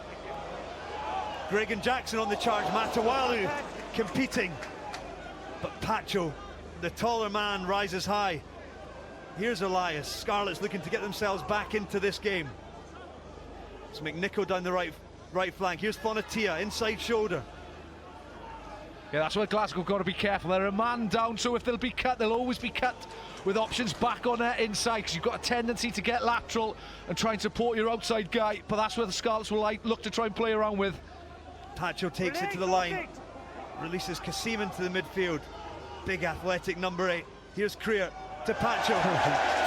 Greg and Jackson on the charge. Matawalu competing. But Pacho, the taller man, rises high. Here's Elias. Scarlets looking to get themselves back into this game. It's McNichol down the right flank. Here's Fonatia, inside shoulder. Yeah, that's where Glasgow got to be careful. They're a man down, so if they'll be cut, they'll always be cut with options back on their inside, because you've got a tendency to get lateral and try and support your outside guy, but that's where the Scarlets will look to try and play around with. Pacho takes it to the line, releases Kasim into the midfield. Big athletic number 8. Here's Creer to Pacho.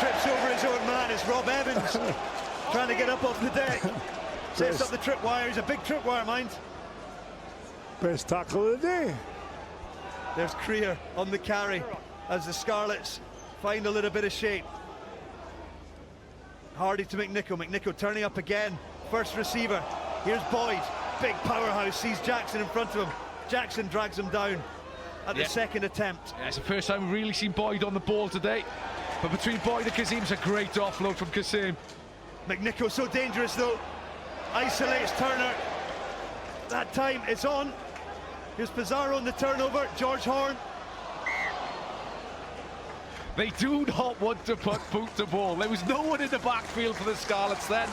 Trips over his own man. It's Rob Evans trying to get up off the deck. Sets up the tripwire. He's a big tripwire, mind. Best tackle of the day. There's Creer on the carry as the Scarlets find a little bit of shape. Hardy to McNichol. McNichol turning up again. First receiver. Here's Boyd. Big powerhouse. Sees Jackson in front of him. Jackson drags him down at the second attempt. Yeah, it's the first time we've really seen Boyd on the ball today. But between Boyd and Kazim's a great offload from Kazim. McNichol so dangerous though. Isolates Turner. That time it's on. Here's Pizarro on the turnover. George Horn. They do not want to put boot to ball. There was no one in the backfield for the Scarlets then.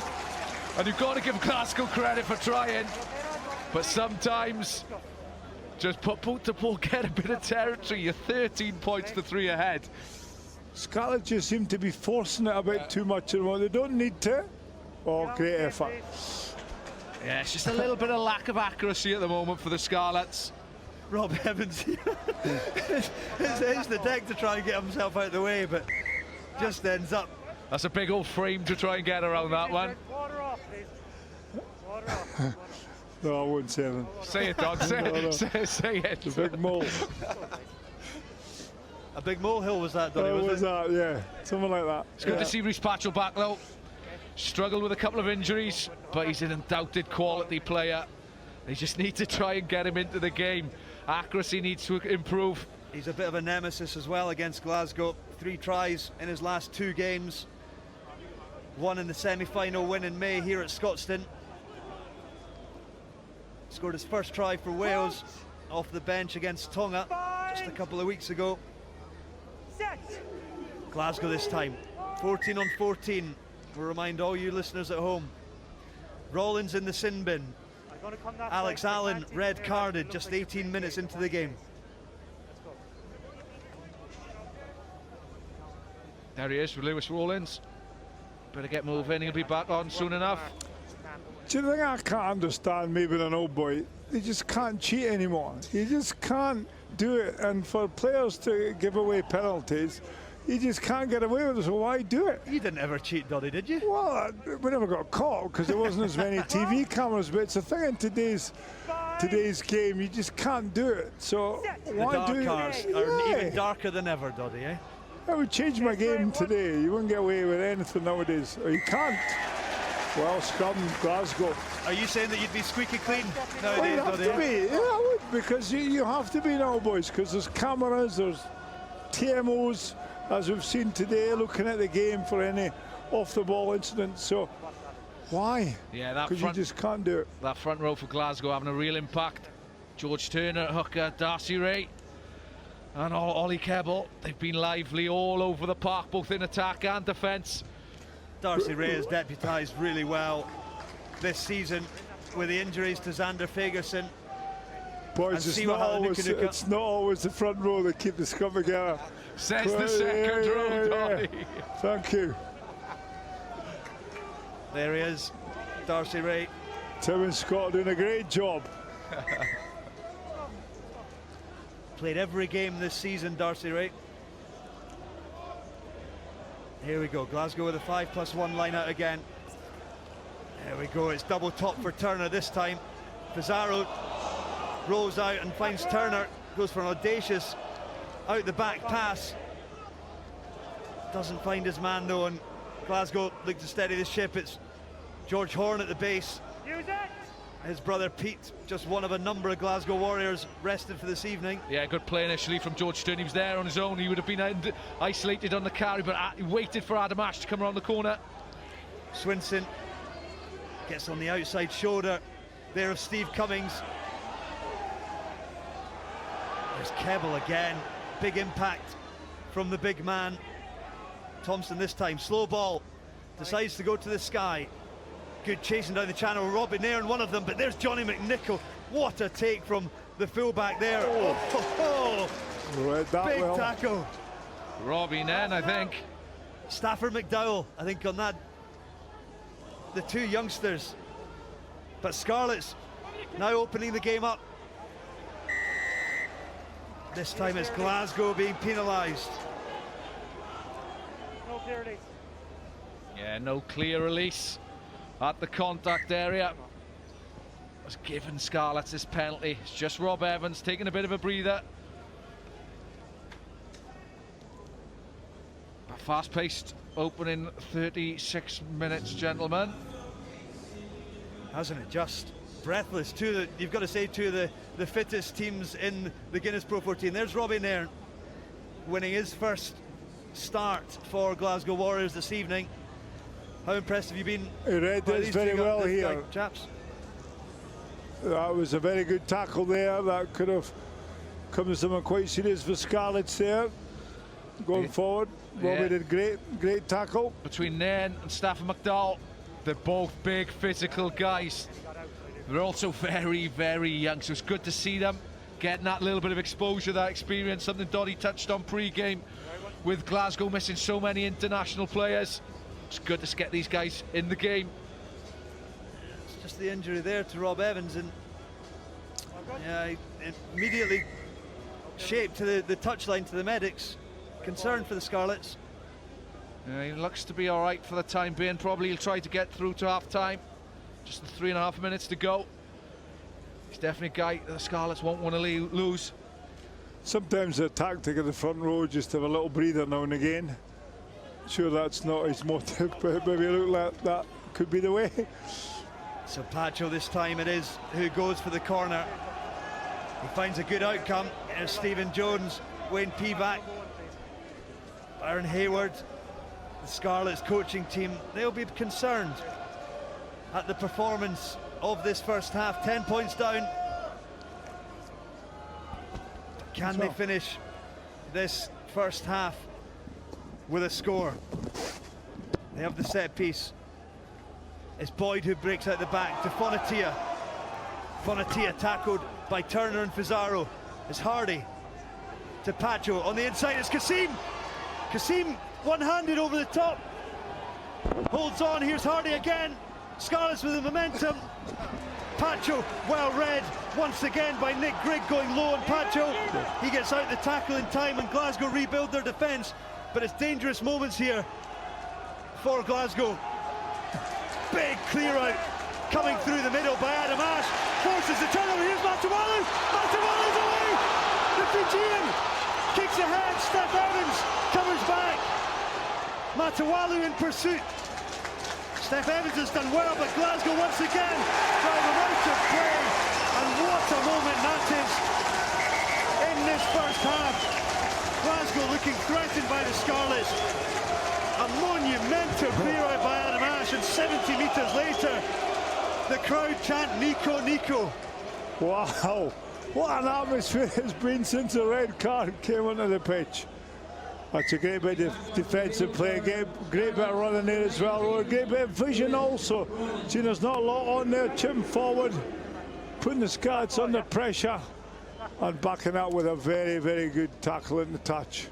And you've got to give Glasgow credit for trying. But sometimes just put boot to ball, get a bit of territory. You're 13 points to 3 ahead. Scarlets just seem to be forcing it a bit too much. They don't need to. Oh, great effort. Yeah, it's just a little bit of lack of accuracy at the moment for the Scarlets. Rob Evans hits the deck to try and get himself out of the way, but just ends up. That's a big old frame to try and get around that one. Water off, please. Water off. No, I wouldn't say that. Say it, Don. Say it. Say it. The big mole. A big molehill was that, Donny? Oh, was that? Yeah, something like that. It's good to see Rhys Pacho back though. Struggled with a couple of injuries, but he's an undoubted quality player. They just need to try and get him into the game. Accuracy needs to improve. He's a bit of a nemesis as well against Glasgow. 3 tries in his last 2 games. 1 in the semi-final win in May here at Scotstoun. Scored his first try for Wales off the bench against Tonga just a couple of weeks ago. Glasgow this time, 14 on 14. We'll remind all you listeners at home. Rollins in the sin bin. Alex Allen red carded just 18 minutes into the game. There he is with Lewis Rollins. Better get moving, he'll be back on soon enough. Do you think I can't understand maybe an old boy? They just can't cheat anymore. You just can't do it. And for players to give away penalties, you just can't get away with it, so why do it? You didn't ever cheat, Donny, did you? Well, we never got caught because there wasn't as many TV cameras, but it's a thing in today's game, you just can't do it. So why do it? The dark cars are even darker than ever, Donny, eh? I would change my game today. You wouldn't get away with anything nowadays, or you can't. Well, scum, Glasgow. Are you saying that you'd be squeaky clean Well, nowadays, you have Donny? to be. Yeah, I would, because you have to be now, boys, because there's cameras, there's TMOs, as we've seen today, looking at the game for any off-the-ball incidents. So why? Yeah, that because you just can't do it. That front row for Glasgow having a real impact. George Turner, hooker, Darcy Ray, and Ollie Kebble. They've been lively all over the park, both in attack and defence. Darcy Ray has deputised really well this season with the injuries to Xander Fagerson. Boys, it's not always the front row that keep the scum together. Says the second row, Donny. Thank you. There he is, Darcy Ray. Tim and Scott doing a great job. Played every game this season, Darcy Ray. Here we go, Glasgow with a 5+1 line out again. There we go, it's double top for Turner this time. Pizarro rolls out and finds Turner, goes for an audacious out the back pass. Doesn't find his man though, and Glasgow look to steady the ship. It's George Horn at the base. Use it. His brother Pete, just one of a number of Glasgow Warriors rested for this evening. Yeah, good play initially from George Stern. He was there on his own. He would have been isolated on the carry, but he waited for Adam Ash to come around the corner. Swinson gets on the outside shoulder. there of Steve Cummings. There's Keble again, big impact from the big man. Thompson this time, slow ball, decides to go to the sky. Good chasing down the channel, Robin Nairn one of them, but there's Johnny McNichol. What a take from the fullback there. Big well. tackle. Robbie Nairn, I think. Stafford McDowell, I think, on that. The two youngsters. But Scarlets now opening the game up. This time it's Glasgow being penalised. No clear release. Yeah, no clear release at the contact area. Was given Scarlets this penalty. It's just Rob Evans taking a bit of a breather. A fast-paced opening 36 minutes, gentlemen. Hasn't it just? Breathless. You've got to say two of the fittest teams in the Guinness Pro 14. There's Robbie Nairn winning his first start for Glasgow Warriors this evening. How impressed have you been? He read this very well here, chaps. That was a very good tackle there. That could have come to something quite serious for Scarlets there. Going forward, Robbie did great tackle. Between Nairn and Stafford McDowell, they're both big physical guys. They're also very, very young, so it's good to see them getting that little bit of exposure, that experience, something Dottie touched on pre-game with Glasgow missing so many international players. It's good to get these guys in the game. It's just the injury there to Rob Evans, and yeah, he immediately shaped to the touchline to the medics. Concerned for the Scarlets. Yeah, he looks to be all right for the time being. Probably he'll try to get through to half-time. Just the 3.5 minutes to go. He's definitely a guy the Scarlets won't want to lose. Sometimes the tactic of the front row just have a little breather now and again. Sure, that's not his motive, but maybe look like that could be the way. So Pacho this time it is who goes for the corner. He finds a good outcome. There's Stephen Jones, Wayne Peaback, Aaron Hayward. The Scarlets coaching team, they'll be concerned at the performance of this first half. 10 points down. Can they finish this first half with a score? They have the set piece. It's Boyd who breaks out the back to Fonatia. Fonatia tackled by Turner and Fizarro. It's Hardy to Pacho. On the inside it's Kasim. Kasim one-handed over the top. Holds on, here's Hardy again. Scarlets with the momentum. Pacho, well read once again by Nick Grigg, going low on Pacho. He gets out the tackle in time and Glasgow rebuild their defence. But it's dangerous moments here for Glasgow. Big clear out coming through the middle by Adam Ash. Forces the turnover, here's Matawalu. Matawalu's away. The Fijian kicks ahead, Steph Evans covers back. Matawalu in pursuit. Steph Evans has done well, but Glasgow once again drive him out of play. And what a moment that is in this first half. Glasgow looking threatened by the Scarlets. A monumental clear out by Adam Ash, and 70 metres later, the crowd chant Nico, Nico. Wow, what an atmosphere it's been since the red card came onto the pitch. That's a great bit of defensive play, great bit of running there as well, a great bit of vision also. See, there's not a lot on there, chipping forward, putting the Scarlets under pressure and backing up with a very, very good tackle in the touch.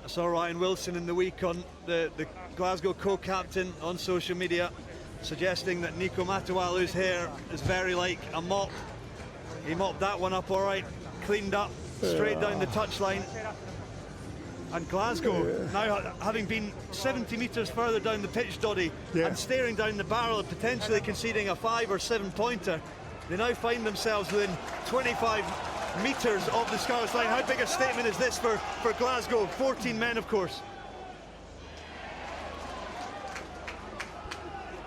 I saw Ryan Wilson in the week on the Glasgow co-captain on social media suggesting that Nico Matawalu's hair is very like a mop. He mopped that one up all right, cleaned up, straight down the touchline. And Glasgow, now having been 70 metres further down the pitch, Doddy, and staring down the barrel of potentially conceding a 5 or 7 pointer, they now find themselves within 25 metres of the Scarlets line. How big a statement is this for Glasgow? 14 men, of course.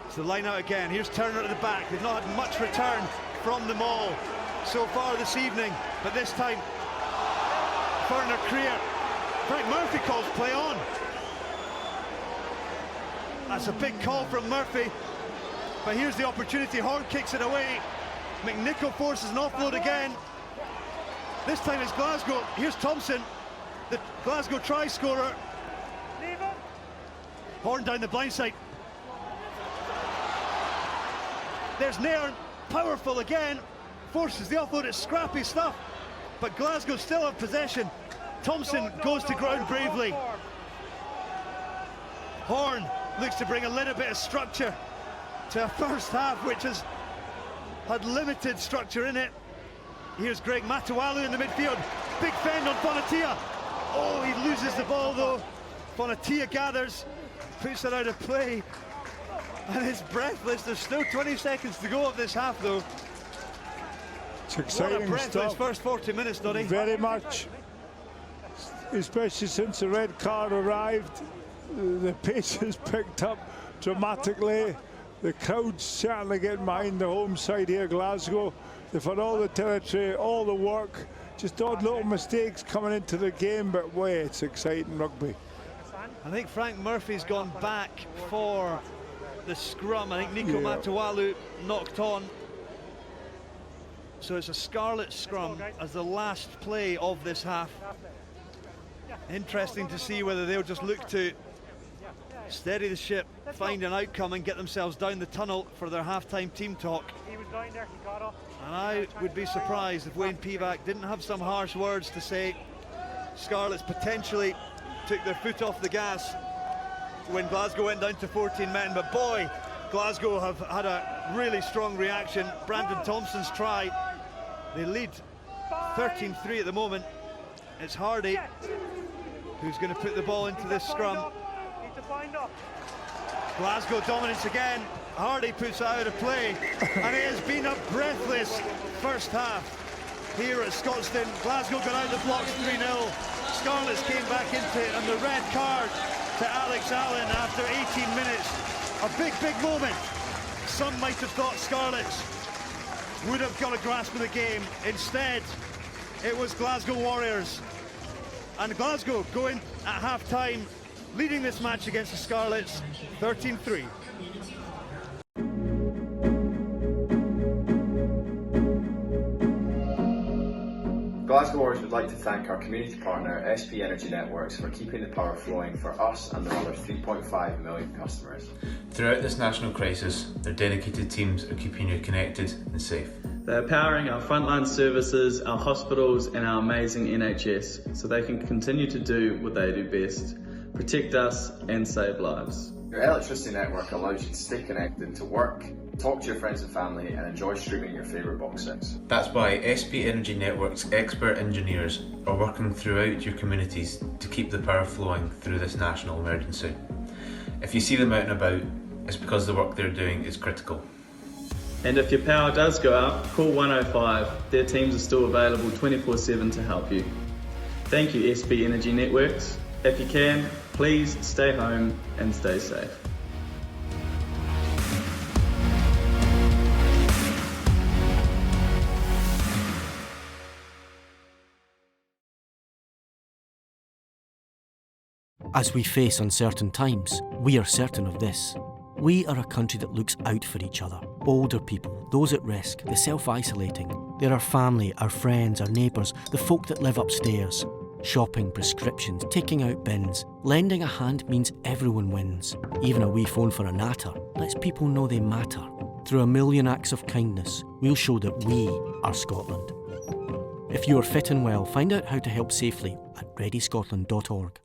It's the line out again. Here's Turner at the back. They've not had much return from the maul so far this evening, but this time Ferner Creer. Frank Murphy calls play on. That's a big call from Murphy. But here's the opportunity. Horn kicks it away. McNichol forces an offload again. This time it's Glasgow. Here's Thompson, the Glasgow try scorer. Horn down the blind side. There's Nairn, powerful again. Forces the offload. It's scrappy stuff. But Glasgow still have possession. Thompson goes to ground bravely. Horn looks to bring a little bit of structure to a first half which has had limited structure in it. Here's Greg Matawalu in the midfield. Big fend on Fonatia. Oh, he loses the ball though. Fonatia gathers, puts it out of play, and is breathless. There's still 20 seconds to go of this half though. It's exciting what a breathless stuff. first 40 minutes, Donny. Very much, especially since the red card arrived. The pace has picked up dramatically. The crowd's certainly getting behind the home side here, Glasgow. They've had all the territory, all the work, just odd little mistakes coming into the game, but boy, it's exciting rugby. I think Frank Murphy's gone back for the scrum. I think Nico Matawalu knocked on. So it's a Scarlets scrum as the last play of this half. Interesting to see whether they'll just look to steady the ship, find an outcome and get themselves down the tunnel for their half-time team talk. And I would be surprised if Wayne Pivac didn't have some harsh words to say. Scarlets potentially took their foot off the gas when Glasgow went down to 14 men, but boy, Glasgow have had a really strong reaction. Brandon Thompson's try, they lead 13-3 at the moment. It's Hardy who's going to put the ball into this scrum. Glasgow dominance again. Hardy puts it out of play, and it has been a breathless first half here at Scotstoun. Glasgow got out of the blocks 3-0. Scarlets came back into it, and the red card to Alex Allen after 18 minutes. A big moment. Some might have thought Scarlets would have got a grasp of the game. Instead, it was Glasgow Warriors. And Glasgow going at half-time, leading this match against the Scarlets, 13-3. Glasgow Warriors would like to thank our community partner SP Energy Networks for keeping the power flowing for us and their other 3.5 million customers. Throughout this national crisis, their dedicated teams are keeping you connected and safe. They're powering our frontline services, our hospitals and our amazing NHS so they can continue to do what they do best, protect us and save lives. Your electricity network allows you to stay connected to work, talk to your friends and family and enjoy streaming your favourite box sets. That's why SP Energy Network's expert engineers are working throughout your communities to keep the power flowing through this national emergency. If you see them out and about, it's because the work they're doing is critical. And if your power does go out, call 105. Their teams are still available 24/7 to help you. Thank you SP Energy Networks. If you can, please stay home and stay safe. As we face uncertain times, we are certain of this. We are a country that looks out for each other. Older people, those at risk, the self-isolating. They're our family, our friends, our neighbours, the folk that live upstairs. Shopping, prescriptions, taking out bins. Lending a hand means everyone wins. Even a wee phone for a natter lets people know they matter. Through a million acts of kindness, we'll show that we are Scotland. If you are fit and well, find out how to help safely at readyscotland.org.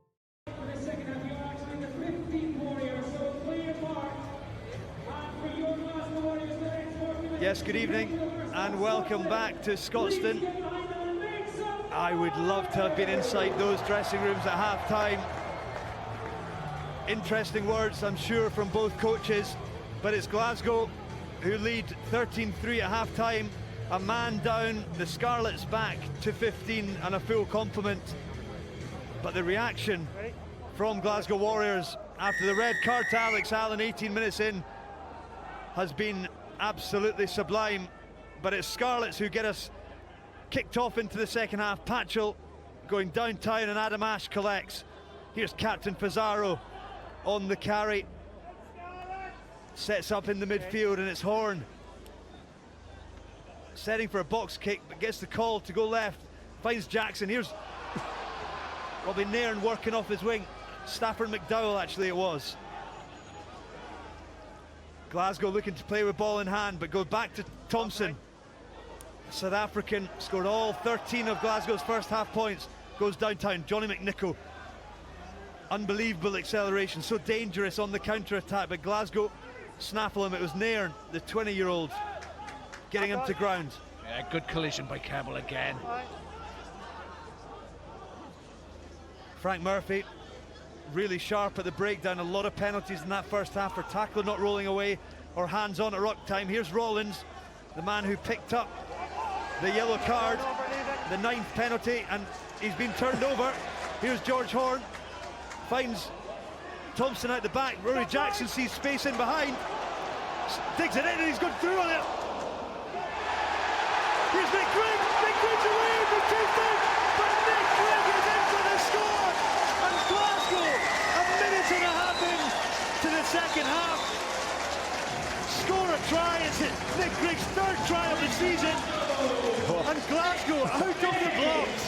Yes, good evening and welcome back to Scotstoun. I would love to have been inside those dressing rooms at half-time. Interesting words, I'm sure, from both coaches, but it's Glasgow who lead 13-3 at half-time. A man down, the Scarlets back to 15 and a full complement. But the reaction from Glasgow Warriors after the red card to Alex Allen 18 minutes in has been absolutely sublime. But it's Scarlets who get us kicked off into the second half. Patchell going downtown and Adam Ash collects. Here's Captain Pizarro on the carry. Sets up in the midfield, and it's Horn. Setting for a box kick, but gets the call to go left. Finds Jackson. Here's Robin Nairn working off his wing. Stafford McDowell, actually, it was. Glasgow looking to play with ball in hand, but goes back to Thompson. South African scored all 13 of Glasgow's first half points. Goes downtown. Johnny McNichol. Unbelievable acceleration, so dangerous on the counter-attack, but Glasgow snaffle him. It was Nairn, the 20-year-old, getting him to ground. Yeah, good collision by Keble again. Frank Murphy, really sharp at the breakdown. A lot of penalties in that first half for tackler not rolling away or hands on at ruck time. Here's Rollins, the man who picked up the yellow card, the 9th penalty, and he's been turned over. Here's George Horn, finds Thompson out the back. Rory Jackson sees space in behind, digs it in, and he's gone through on it. Here's Nick Grigg. Nick Grigg's away for 2-2, but Nick Grigg is in for the score, and Glasgow, a minute and a half in to the second half, score a try. It's Nick Grigg's 3rd try of the season, and Glasgow out of the blocks.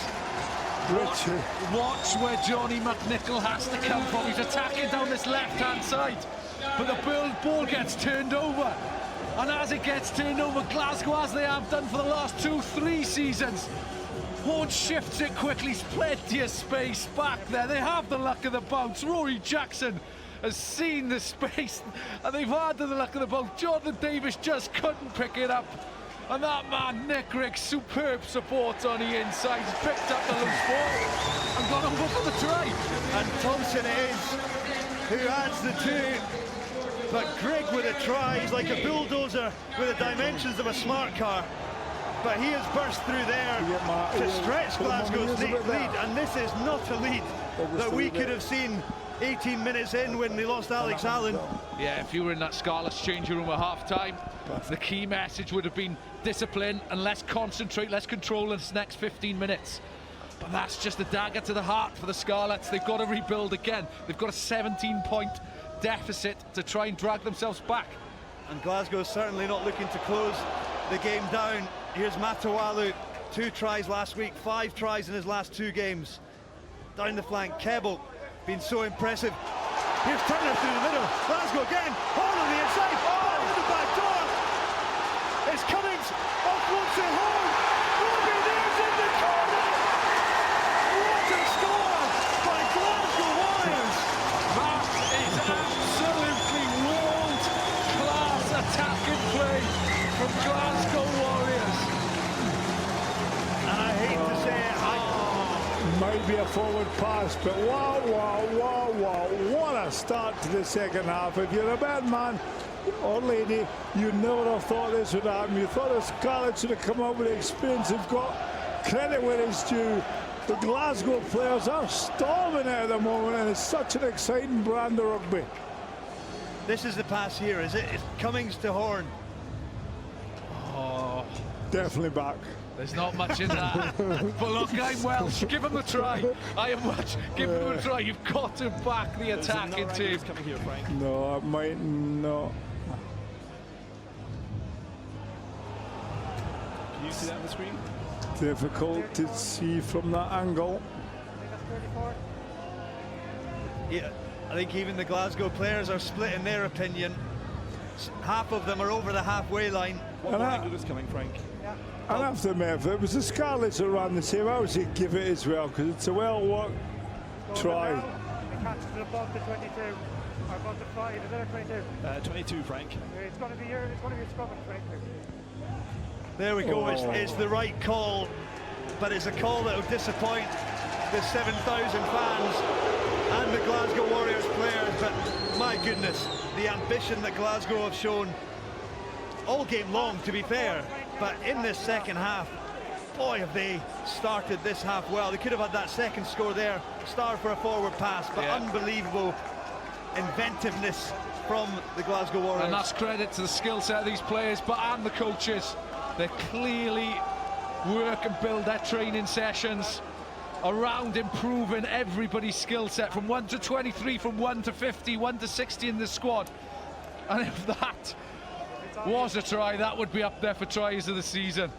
Watch where Johnny McNichol has to come from. He's attacking down this left-hand side, but the ball gets turned over. And as it gets turned over, Glasgow, as they have done for the last 2-3 seasons, Horn shifts it quickly, plenty of space back there. They have the luck of the bounce. Rory Jackson has seen the space, and they've had the luck of the bounce. Jordan Davis just couldn't pick it up. And that man, Nick Grigg, superb support on the inside. He's picked up the loose ball and gone over for the try. And Thompson is who adds the 2. But Grigg with a try, he's like a bulldozer with the dimensions of a smart car. But he has burst through there to stretch Glasgow's lead. And this is not a lead that we could have seen 18 minutes in when they lost Alex Allen. Yeah, if you were in that Scarlets changing room at half-time, the key message would have been discipline and let's concentrate, let's control this next 15 minutes. But that's just a dagger to the heart for the Scarlets. They've got to rebuild again. They've got a 17-point deficit to try and drag themselves back. And Glasgow certainly not looking to close the game down. Here's Matawalu, 2 tries last week, 5 tries in his last 2 games. Down the flank, Keble, been so impressive. Here's Turner through the middle. Glasgow again, Horn on the inside, in the back door. It's Cummings, offloads to Horn. Robbie Nairn's in the corner. What a score by Glasgow Warriors. That is absolutely world-class attacking play from Glasgow Warriors. And I hate to say it, might be a forward pass, but wow, what a start to the second half. If you're a bad man or lady, you never have thought this would happen. You thought the Scarlets should have come up with experience. They've got credit where it's due. The Glasgow players are storming at the moment, and it's such an exciting brand of rugby. This is the pass here, is it? It's Cummings to Horn. Oh, definitely back. There's not much in that. But look, I'm Welsh. Give him a try. I am Welsh. Give him a try. You've got to back the attacking team. Coming here, Frank. No, it might not. Can you see that on the screen? Difficult to see from that angle. Yeah, I think even the Glasgow players are split in their opinion. Half of them are over the halfway line. What angle is coming, Frank? I have to admit, if it was the Scarlets that ran the same, I would say give it as well, because it's a well-worked try. It catches it above the 22, or above the 5, is it 22? 22, Frank. It's going to be your scrum at 22. There we go, it's the right call, but it's a call that will disappoint the 7,000 fans and the Glasgow Warriors players. But my goodness, the ambition that Glasgow have shown all game long, to be fair, but in this second half, boy, have they started this half well. They could have had that second score there, Star for a forward pass, but unbelievable inventiveness from the Glasgow Warriors. And that's credit to the skill set of these players, but and the coaches. They clearly work and build their training sessions around improving everybody's skill set from 1 to 23, from 1 to 50, 1 to 60 in the squad. And if that was a try, that would be up there for tries of the season.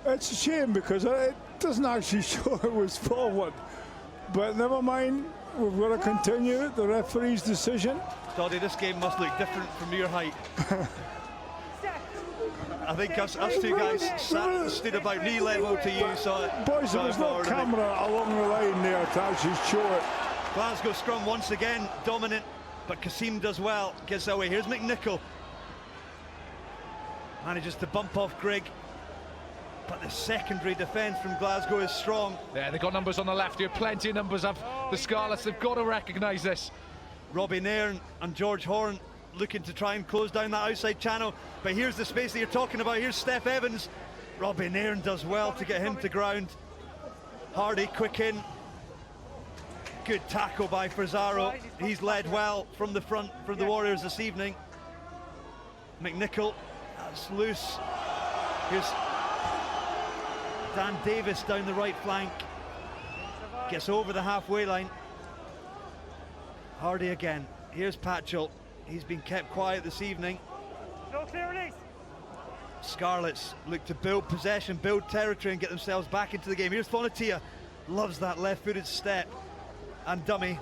It's a shame because it doesn't actually show it was forward. But never mind, we've got to continue the referee's decision. Doddy, this game must look different from your height. I think us two guys stood about knee level to you, so boys, there was no camera along the line there to actually show it. Glasgow scrum once again dominant, but Kassim does well, gets away. Here's McNichol, manages to bump off Grigg, but the secondary defence from Glasgow is strong. Yeah, they've got numbers on the left here, plenty of numbers of the Scarlets. They've got to recognise this. Robbie Nairn and George Horn looking to try and close down that outside channel, but here's the space that you're talking about. Here's Steph Evans. Robbie Nairn does well to get him to ground. Hardy quick in. Good tackle by Frazzaro. He's led well from the front for the Warriors this evening. McNichol, that's loose. Here's Dan Davis down the right flank. Gets over the halfway line. Hardy again. Here's Patchell. He's been kept quiet this evening. No clear release. Scarlets look to build possession, build territory and get themselves back into the game. Here's Fonatia. Loves that left-footed step and dummy.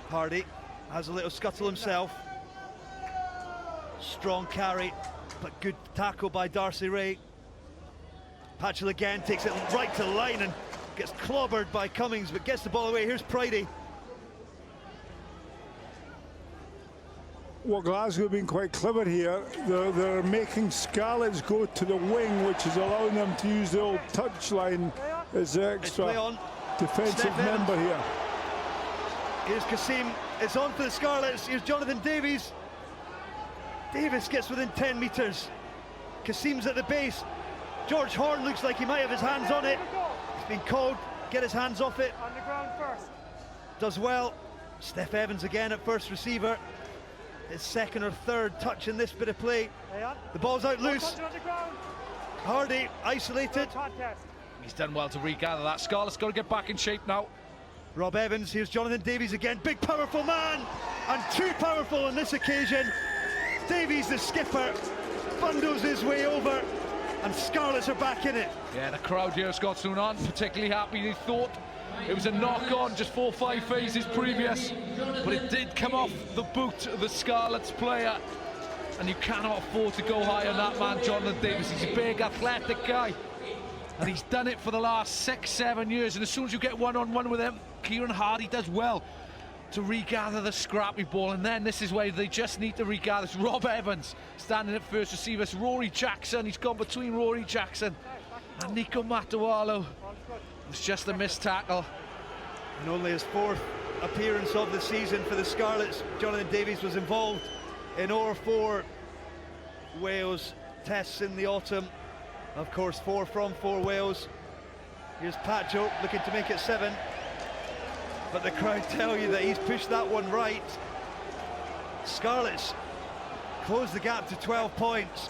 Hardy has a little scuttle himself. Strong carry, but good tackle by Darcy Ray. Patchell again takes it right to the line and gets clobbered by Cummings, but gets the ball away. Here's Pridey. Well, Glasgow have been quite clever here. They're making Scarlets go to the wing, which is allowing them to use the old touchline as extra defensive member here. Here's Kassim. It's on for the Scarlets. Here's Jonathan Davies. Davis gets within 10 metres. Kassim's at the base. George Horn looks like he might have his hands on it. He's been called. Get his hands off it. On the ground first. Does well. Steph Evans again at first receiver. His second or third touch in this bit of play. The ball's out loose. Hardy isolated. He's done well to regather that. Scarlett's got to get back in shape now. Rob Evans, here's Jonathan Davies again. Big powerful man, and too powerful on this occasion. Davies, the skipper, bundles his way over, and Scarlets are back in it. Yeah, the crowd here, Scotstoun, aren't particularly happy. They thought it was a knock-on just 4 or 5 phases previous, but it did come off the boot of the Scarlets player, and you cannot afford to go high on that man, Jonathan Davis. He's a big, athletic guy, and he's done it for the last 6-7 years, and as soon as you get one-on-one with him, Kieran Hardy does well to regather the scrappy ball, and then this is where they just need to regather. It's Rob Evans standing at first receiver. It's Rory Jackson. He's gone between Rory Jackson and Nico Matawalo. It's just a missed tackle. And only his 4th appearance of the season for the Scarlets. Jonathan Davies was involved in all 4 Wales tests in the autumn. Of course, 4 from 4 Wales. Here's Patchell looking to make it 7. But the crowd tell you that he's pushed that one right. Scarlets close the gap to 12 points.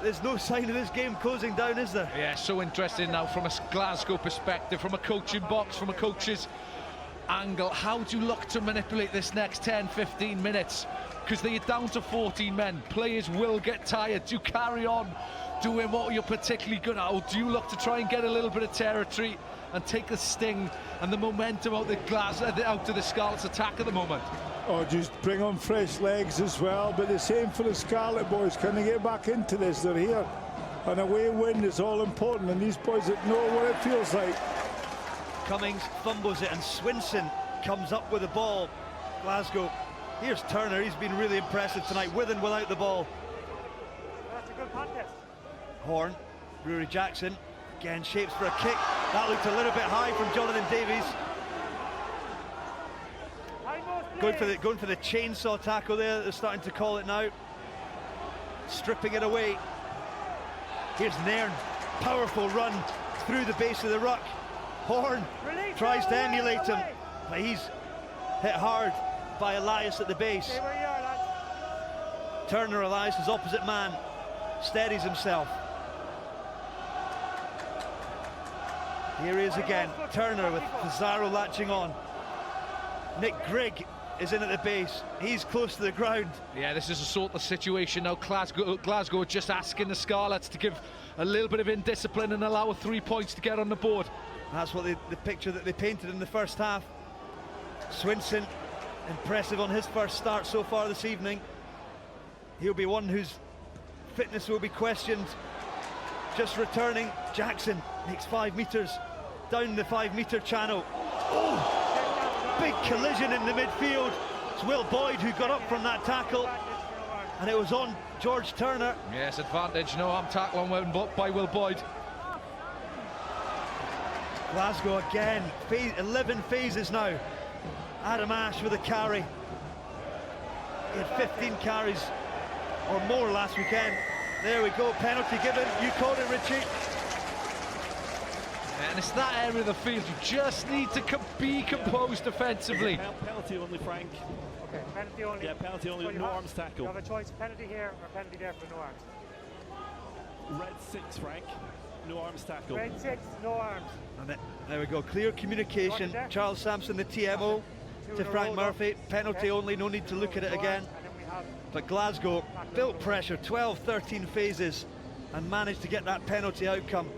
There's no sign of this game closing down, is there? Yeah, so interesting now from a Glasgow perspective, from a coaching box, from a coach's angle. How do you look to manipulate this next 10-15 minutes? Because they're down to 14 men. Players will get tired. Do you carry on doing what you're particularly good at, or do you look to try and get a little bit of territory and take the sting and the momentum out of the Scarlets attack at the moment? Or just bring on fresh legs as well, but the same for the Scarlet boys. Can they get back into this? They're here. An away win is all important, and these boys that know what it feels like. Cummings fumbles it, and Swinson comes up with the ball. Glasgow. Here's Turner. He's been really impressive tonight, with and without the ball. That's a good contest. Horn, Rory Jackson, again shapes for a kick. That looked a little bit high from Jonathan Davies. Going for the chainsaw tackle there. They're starting to call it now. Stripping it away. Here's Nairn, powerful run through the base of the ruck. Horn tries to emulate him, but he's hit hard by Elias at the base. Turner, Elias' opposite man, steadies himself. Here he is again, Turner with Pizarro latching on. Nick Grigg is in at the base. He's close to the ground. Yeah, this is a sort of situation now. Glasgow are just asking the Scarlets to give a little bit of indiscipline and allow 3 points to get on the board. That's what the picture that they painted in the first half. Swinson, impressive on his first start so far this evening. He'll be one whose fitness will be questioned. Just returning, Jackson makes 5 metres down the 5 metre channel. Oh, big collision in the midfield. It's Will Boyd who got up from that tackle, and it was on George Turner. Yes, advantage, no arm tackle on by Will Boyd. Glasgow again, 11 phases now. Adam Ash with a carry. He had 15 carries or more last weekend. There we go, penalty given. You called it, Richie. And it's that area of the field you just need to be composed defensively. Penalty only, Frank. Okay, penalty only. Yeah, penalty only, no arms tackle. You have a choice, penalty here or penalty there for no arms. Red 6, Frank. No arms tackle. Red 6, no arms. And there we go, clear communication. Charles Sampson, the TMO, to Frank Murphy. Penalty only, no need to look at it again. But Glasgow built pressure, 12, 13 phases, and managed to get that penalty outcome.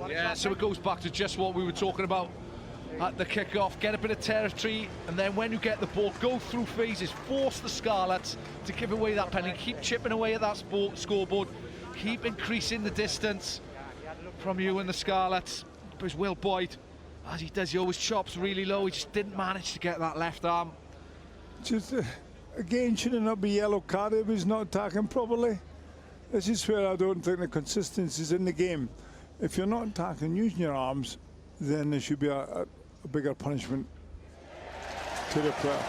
Yeah, so it goes back to just what we were talking about at the kick-off. Get a bit of territory, and then when you get the ball, go through phases, force the Scarlets to give away that penalty, keep chipping away at that scoreboard, keep increasing the distance from you and the Scarlets. Because Will Boyd, as he does, he always chops really low. He just didn't manage to get that left arm. Just again, should it not be yellow card if he's not attacking properly? This is where I don't think the consistency is in the game. If you're not attacking using your arms, then there should be a bigger punishment to the player.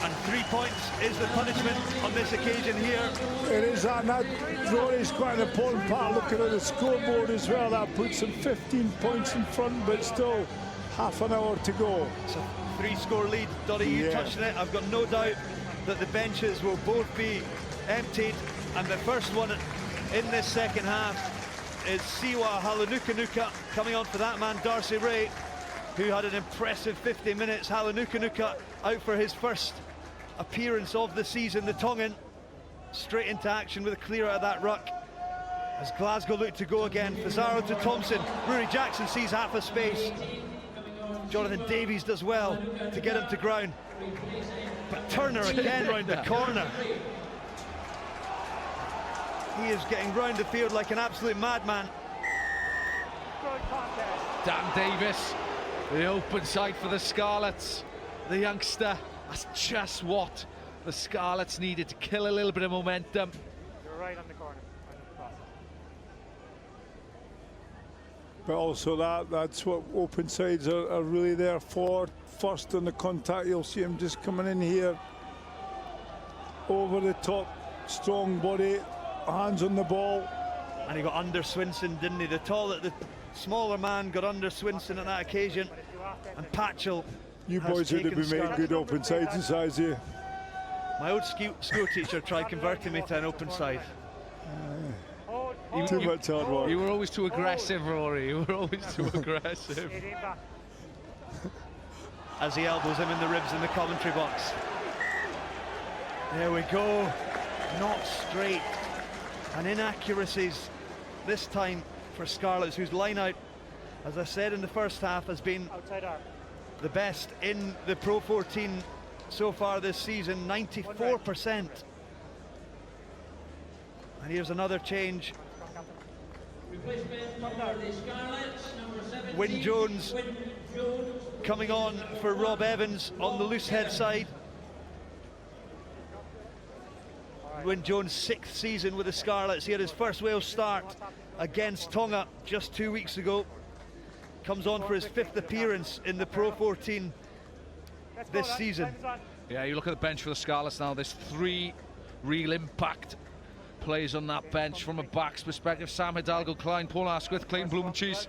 And 3 points is the punishment on this occasion here. It is that, and that Rory's quite an important part. Looking at the scoreboard as well, that puts him 15 points in front, but still half an hour to go. It's a 3-score lead. Dottie, you touched on it. I've got no doubt that the benches will both be emptied, and the first one in this second half is Siwa Halanukanuka coming on for that man, Darcy Ray, who had an impressive 50 minutes. Halanukanuka out for his first appearance of the season. The Tongan straight into action with a clear out of that ruck as Glasgow look to go again. Pizarro to Thompson. Rory Jackson sees half a space. Jonathan Davies does well to get him to ground, but Turner again round the corner. He is getting round the field like an absolute madman. Dan Davis, the open side for the Scarlets. The youngster, that's just what the Scarlets needed to kill a little bit of momentum. You're right on the corner. Right on the cross. But also that's what open sides are really there for. First on the contact, you'll see him just coming in here. Over the top, strong body, hands on the ball. And he got under Swinson, didn't he? The smaller man got under Swinson on that occasion. And Patchell. You boys would have been making good open sides inside here. My old school teacher tried converting me to an open side. Too much hard work. You were always too aggressive, Rory. You were always too aggressive. As he elbows him in the ribs in the commentary box. There we go. Not straight. And inaccuracies this time for Scarlets, whose line out, as I said in the first half, has been the best in the Pro 14 so far this season, 94%. And here's another change. Wyn Jones coming on for Rob Evans on the loose head side. Wyn Jones' 6th season with the Scarlets. He had his first Wales start against Tonga just 2 weeks ago. Comes on for his 5th appearance in the Pro 14 this season. Yeah, you look at the bench for the Scarlets now. There's 3 real impact players on that bench from a back's perspective. Sam Hidalgo, Klein, Paul Asquith, Clayton Blumencheese.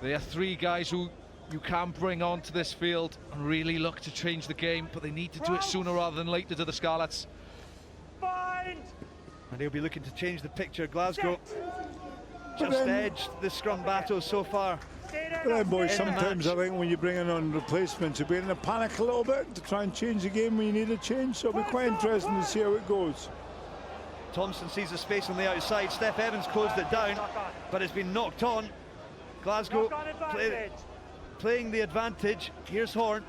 They are 3 guys who you can bring onto this field and really look to change the game, but they need to do it sooner rather than later to the Scarlets. And he'll be looking to change the picture. Glasgow just edged the scrum battle so far. But then, boys, sometimes I think when you bring in on replacements, you'll be in a panic a little bit to try and change the game when you need a change. So it'll be quite interesting to see how it goes. Thompson sees the space on the outside. Steph Evans closed it down, but it's been knocked on. Glasgow playing the advantage. Here's Horn.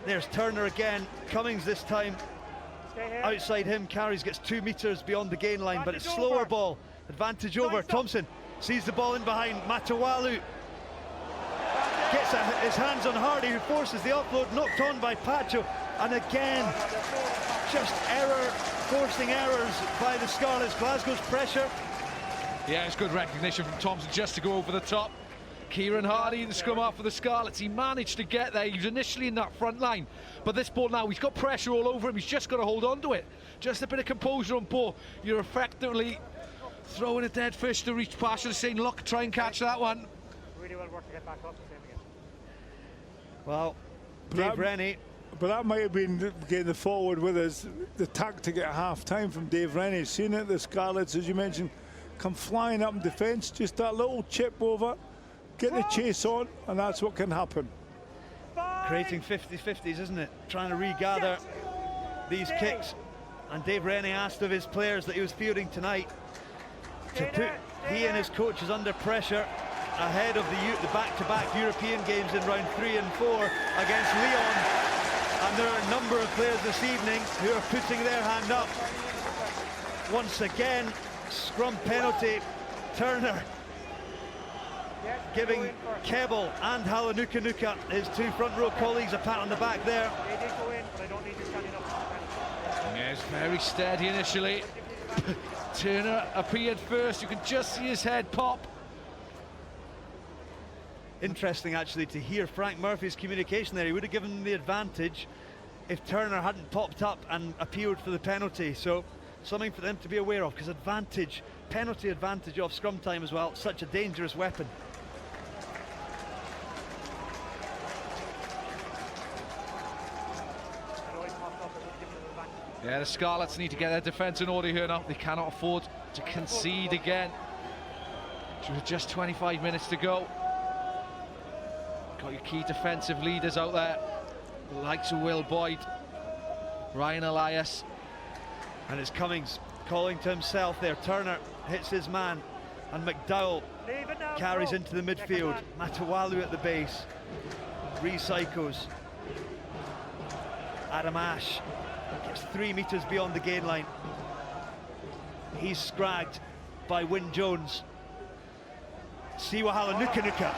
There's Turner again. Cummings this time outside him. Carries, gets 2 metres beyond the gain line, but it's slower ball. Advantage over. Thompson sees the ball in behind. Matawalu gets his hands on Hardy, who forces the offload, knocked on by Pacho. And again, just forcing errors by the Scarlets. Glasgow's pressure. Yeah, it's good recognition from Thompson just to go over the top. Kieran Hardy, the scrum half for the Scarlets, he managed to get there. He was initially in that front line, but this ball now, he's got pressure all over him. He's just got to hold on to it. Just a bit of composure on ball. You're effectively throwing a dead fish to reach past and saying, look, try and catch that one. Really well worked to get back up. Well, Dave Rennie. But that might have been getting the forward with us, the tactic at half-time from Dave Rennie. Seen it, the Scarlets, as you mentioned, come flying up in defence, just that little chip over, get the chase on, and that's what can happen. Creating 50-50s, isn't it? Trying to regather these kicks. And Dave Rennie asked of his players that he was fielding tonight to put he and his coaches under pressure ahead of the back-to-back European games in round 3 and 4 against Lyon. And there are a number of players this evening who are putting their hand up. Once again, scrum penalty. Turner giving Keble and Halanuka, his 2 front row colleagues, a pat on the back there. They did go in, but I don't need to stand up. Yeah, it's very steady initially. Turner appeared first. You can just see his head pop. Interesting, actually, to hear Frank Murphy's communication there. He would have given them the advantage if Turner hadn't popped up and appealed for the penalty. So something for them to be aware of, because penalty advantage off scrum time as well, such a dangerous weapon. Yeah, the Scarlets need to get their defence in order here now. They cannot afford to concede again. With just 25 minutes to go. Got your key defensive leaders out there, the likes of Will Boyd, Ryan Elias. And it's Cummings calling to himself there. Turner hits his man, and McDowell carries into the midfield. Matawalu at the base, recycles. Adam Ash gets 3 metres beyond the gain line. He's scragged by Wyn Jones. Siwa Halanuka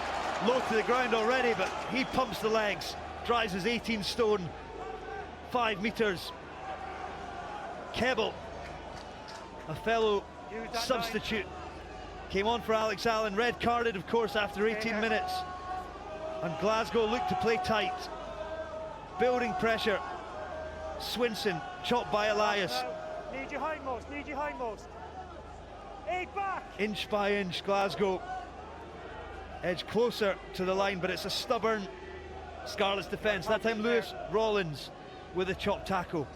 low to the ground already, but he pumps the legs, drives his 18 stone, 5 metres. Keble, a fellow substitute, came on for Alex Allen, red carded of course after 18 minutes. And Glasgow looked to play tight, building pressure. Swinson chopped by Elias. Need you hindmost, need you hindmost. 8 back. Inch by inch, Glasgow edge closer to the line, but it's a stubborn Scarlets defence. That time Lewis Rollins with a chop tackle.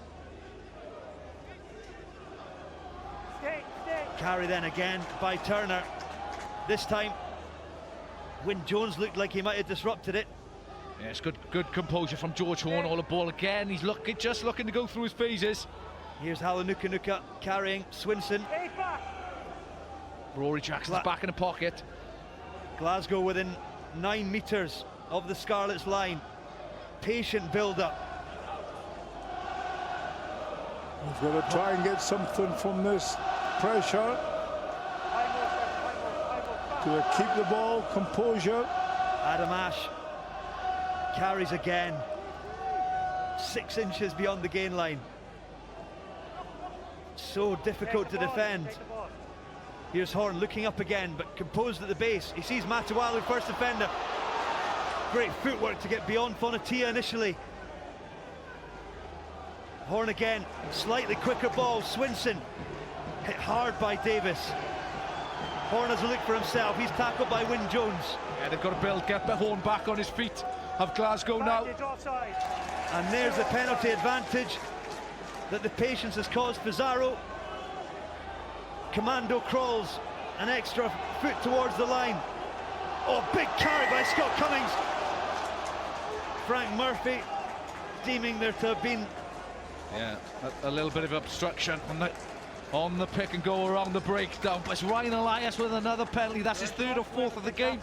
Carry then again by Turner. This time Wyn Jones looked like he might have disrupted it. Yeah, it's good composure from George Horn. All the ball again. He's just looking to go through his phases. Here's Halanuka carrying Swinson. Rory Jackson's back in the pocket. Glasgow within 9 metres of the Scarlets line. Patient build-up. We've got to try and get something from this pressure. To keep the ball, composure. Adam Ash carries again. 6 inches beyond the gain line. So difficult to defend. Here's Horn looking up again, but composed at the base. He sees Matawalu, first defender. Great footwork to get beyond Fonatia initially. Horn again, slightly quicker ball. Swinson hit hard by Davis. Horn has a look for himself. He's tackled by Wyn Jones. Yeah, they've got to get the Horn back on his feet. Have Glasgow now. And there's the penalty advantage that the patience has caused Pizarro. Commando crawls an extra foot towards the line. Oh, big carry by Scott Cummings. Frank Murphy deeming there to have been a little bit of obstruction on the pick and go around the breakdown. But it's Ryan Elias with another penalty. That's his third or fourth of the game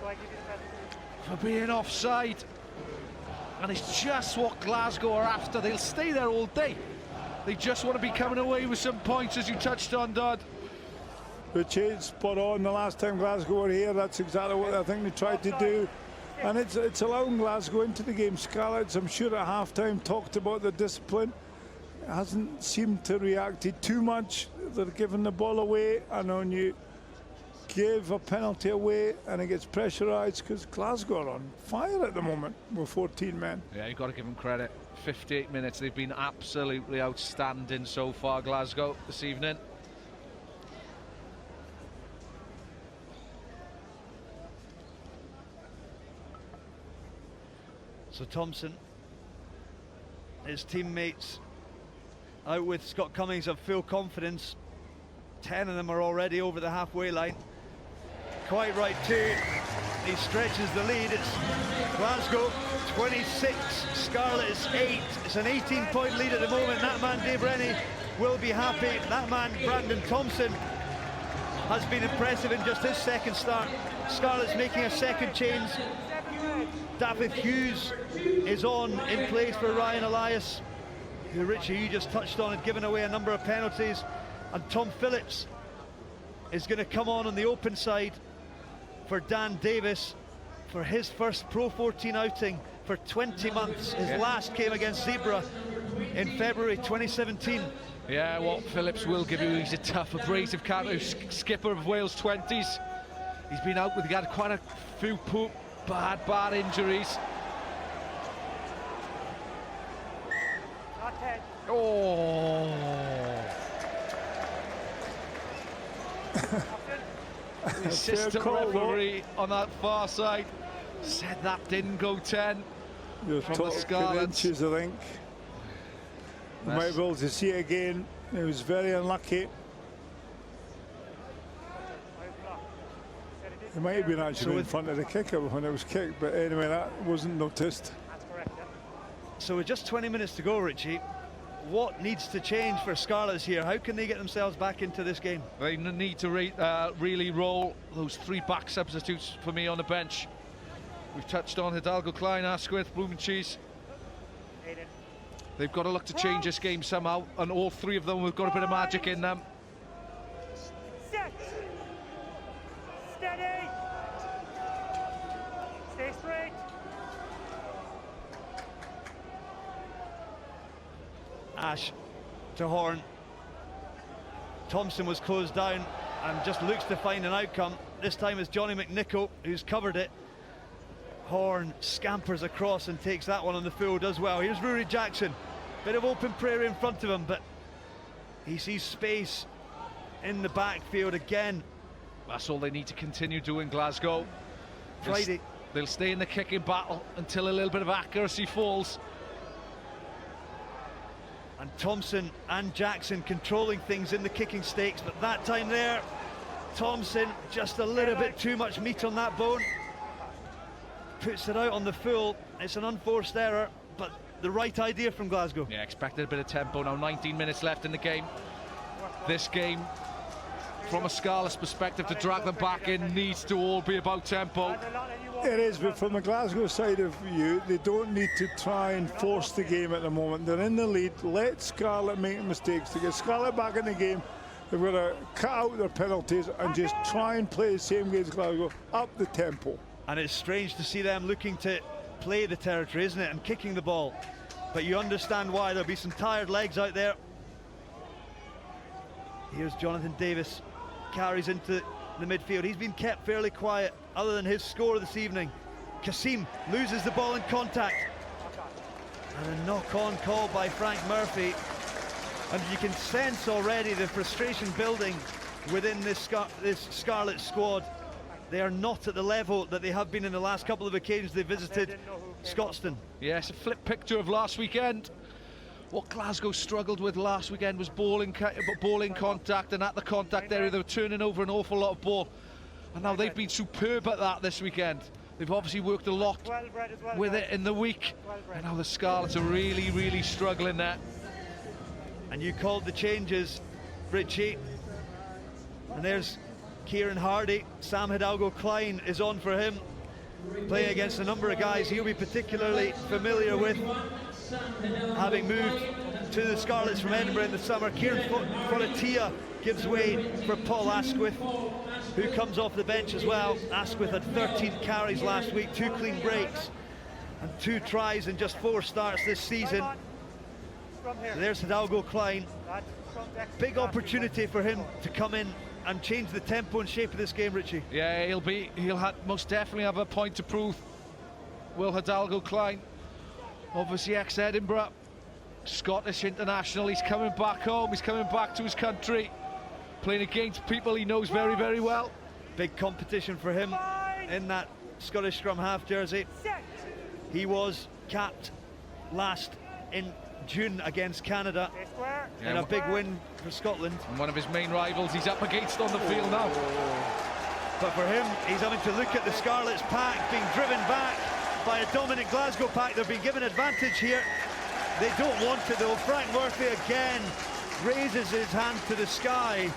for being offside. And it's just what Glasgow are after. They'll stay there all day. They just want to be coming away with some points, as you touched on, Dodd. The change spot on. The last time Glasgow were here, that's exactly what I think they tried to do. And it's allowing Glasgow into the game. Scarlets, I'm sure at half-time, talked about the discipline. Hasn't seemed to react too much. They're giving the ball away, and when you give a penalty away and it gets pressurised, because Glasgow are on fire at the moment with 14 men. Yeah, you've got to give them credit. 58 minutes, they've been absolutely outstanding so far, Glasgow, this evening. So Thompson, his teammates out with Scott Cummings have full confidence. 10 of them are already over the halfway line. Quite right too. He stretches the lead. It's Glasgow 26, Scarlets 8. It's an 18-point lead at the moment. That man Dave Rennie will be happy. That man Brandon Thompson has been impressive in just his second start. Scarlets making a second change. David Hughes is on in place for Ryan Elias, who Richie, you just touched on, had given away a number of penalties. And Tom Phillips is going to come on the open side for Dan Davis for his first Pro 14 outing for 20 months. His last came against Zebra in February 2017. Yeah, what Phillips will give you, he's a tough, abrasive character, skipper of Wales 20s. He's been out with, he had quite a few bad injuries. Oh. The assistant referee on that far side said that didn't go 10 from the Scarlets. Inches, I think. You might be able to see it again. It was very unlucky. He might have been actually in front of the kicker when it was kicked, but anyway, that wasn't noticed. That's correct, yeah. So with just 20 minutes to go, Richie, what needs to change for Scarlets here? How can they get themselves back into this game? They need to really roll those 3 back substitutes for me on the bench. We've touched on Hidalgo, Klein, Asquith, Blumencheese. They've got to look to change this game somehow, and all 3 of them have got a bit of magic in them. Set. Steady. Stay straight. Ash to Horn. Thompson was closed down and just looks to find an outcome. This time it's Johnny McNichol who's covered it. Horn scampers across and takes that one on the full, does well. Here's Rory Jackson. Bit of open prairie in front of him, but he sees space in the backfield again. That's all they need to continue doing, Glasgow. Friday. They'll stay in the kicking battle until a little bit of accuracy falls. And Thompson and Jackson controlling things in the kicking stakes, but that time there, Thompson just a little bit too much meat on that bone. Puts it out on the full. It's an unforced error, but the right idea from Glasgow. Yeah, expected a bit of tempo. Now 19 minutes left in the game. This game, from a Scarlets perspective, to drag them back in needs to all be about tempo. It is, but from the Glasgow side of view, they don't need to try and force the game at the moment. They're in the lead. Let Scarlet make mistakes. To get Scarlet back in the game, they've got to cut out their penalties and just try and play the same game as Glasgow, up the tempo. And it's strange to see them looking to play the territory, isn't it, and kicking the ball. But you understand why. There'll be some tired legs out there. Here's Jonathan Davis, carries into the midfield. He's been kept fairly quiet other than his score this evening. Kasim loses the ball in contact. And a knock-on call by Frank Murphy. And you can sense already the frustration building within this Scarlet squad. They are not at the level that they have been in the last couple of occasions they visited Scotstoun. Yes, a flip picture of last weekend. What Glasgow struggled with last weekend was ball in contact, and at the contact area they were turning over an awful lot of ball. And now they've been superb at that this weekend. They've obviously worked a lot with it in the week. And now the Scarlets are really, really struggling there. And you called the changes, Richie. And there's Kieran Hardy. Sam Hidalgo-Klein is on for him, playing against a number of guys he'll be particularly familiar with, having moved to the Scarlets from Edinburgh in the summer. Kieran Foratia gives way for Paul Asquith, who comes off the bench as well. Asquith had 13 carries last week, 2 clean breaks and 2 tries in just 4 starts this season. So there's Hidalgo-Klein. Big opportunity for him to come in and change the tempo and shape of this game, Richie. Yeah, he'll most definitely have a point to prove. Will Hidalgo-Klein, obviously ex-Edinburgh, Scottish international. He's coming back home, he's coming back to his country, playing against people he knows very, very well. Big competition for him in that Scottish scrum half jersey. He was capped last in June against Canada in a big win for Scotland. And one of his main rivals he's up against on the field now. But for him, he's having to look at the Scarlets pack being driven back by a dominant Glasgow pack. They're being given advantage here. They don't want it though. Frank Murphy again raises his hand to the sky,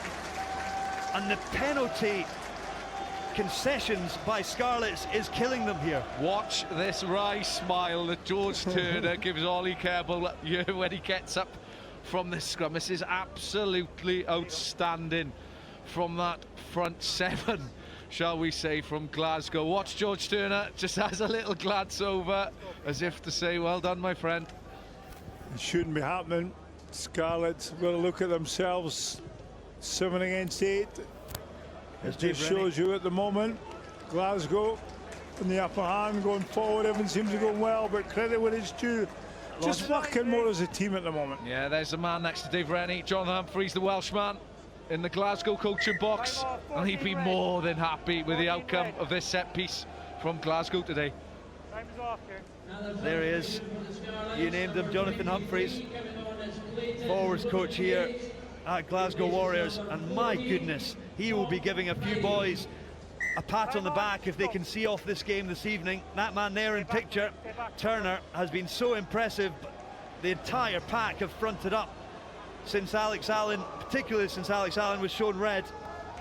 and the penalty concessions by Scarlets is killing them here. Watch this wry smile that George Turner gives Ollie Kerbel when he gets up from this scrum. This is absolutely outstanding from that front 7, shall we say, from Glasgow. Watch George Turner just has a little glance over as if to say, well done, my friend. It shouldn't be happening. Scarlets got to look at themselves. 7 against 8. It just shows you at the moment, Glasgow in the upper hand, going forward. Everything seems to go well, but credit where it's due. Just working more as a team at the moment. Yeah, there's the man next to Dave Rennie, John Humphreys, the Welshman, in the Glasgow coaching box, and he'd be more than happy with the outcome of this set piece from Glasgow today. There he is. You named him, Jonathan Humphreys, forwards coach here at Glasgow Warriors, and my goodness, he will be giving a few boys a pat on the back if they can see off this game this evening. That man there in picture, Turner, has been so impressive. The entire pack have fronted up since Alex Allen, particularly since Alex Allen was shown red.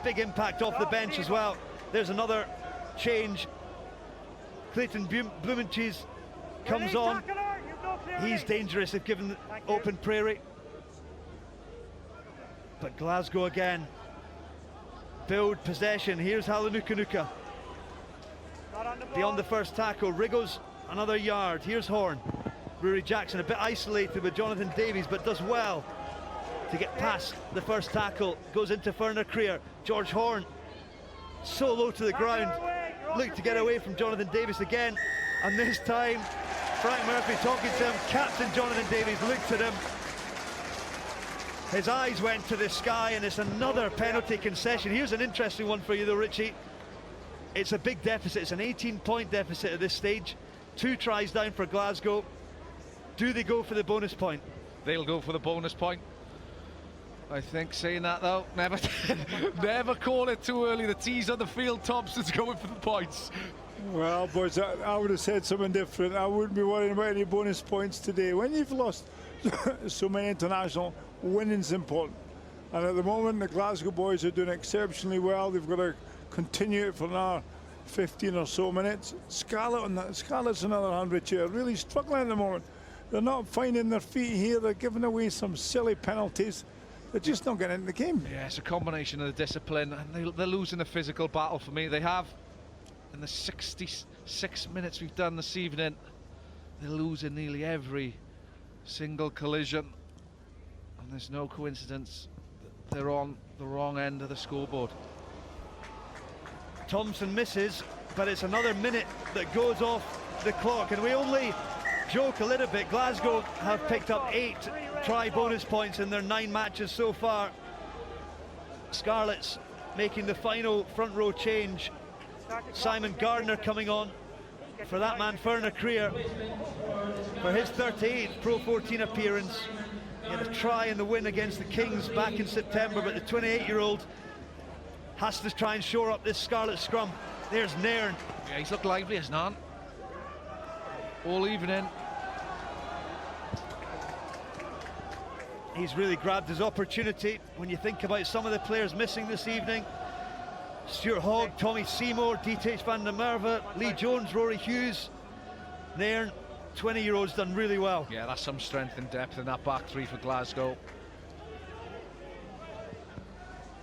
Big impact off the bench as well. There's another change. Clayton Blumencheese comes on. He's dangerous if given open prairie. But Glasgow again build possession. Here's Halanukanuka beyond the first tackle. Wriggles another yard. Here's Horn. Rory Jackson a bit isolated with Jonathan Davies, but does well to get past the first tackle. Goes into Ferner Creer. George Horn so low to the ground. Looked to get away from Jonathan Davies again, and this time Frank Murphy talking to him. Captain Jonathan Davies looked at him. His eyes went to the sky, and it's another penalty concession. Here's an interesting one for you though, Richie. It's a big deficit. It's an 18-point deficit at this stage. 2 tries down for Glasgow. Do they go for the bonus point? They'll go for the bonus point. I think saying that though, never call it too early. The tee's on the field, Thompson's going for the points. Well, boys, I would have said something different. I wouldn't be worrying about any bonus points today. When you've lost so many international, winning's important. And at the moment, the Glasgow boys are doing exceptionally well. They've got to continue it for another 15 or so minutes. Scarlet's another 100 here, really struggling at the moment. They're not finding their feet here. They're giving away some silly penalties. They're just not getting into the game. Yeah, it's a combination of the discipline, and they're losing the physical battle for me. They have, in the 66 minutes we've done this evening, they're losing nearly every single collision. And there's no coincidence that they're on the wrong end of the scoreboard. Thompson misses, but it's another minute that goes off the clock, and we only joke a little bit. Glasgow have picked up 8 try bonus points in their 9 matches so far. Scarlets making the final front row change. Simon Gardner coming on for that man Ferner Creer for his 38th Pro 14 appearance. He had a try in the win against the Kings back in September, but the 28-year-old has to try and shore up this Scarlet scrum. There's Nairn. Yeah, he's looked lively, hasn't he? All evening. He's really grabbed his opportunity. When you think about some of the players missing this evening, Stuart Hogg, Tommy Seymour, Dietrich van der Merwe, Lee Jones, Rory Hughes, Nairn, 20-year-olds done really well. Yeah, that's some strength and depth in that back three for Glasgow.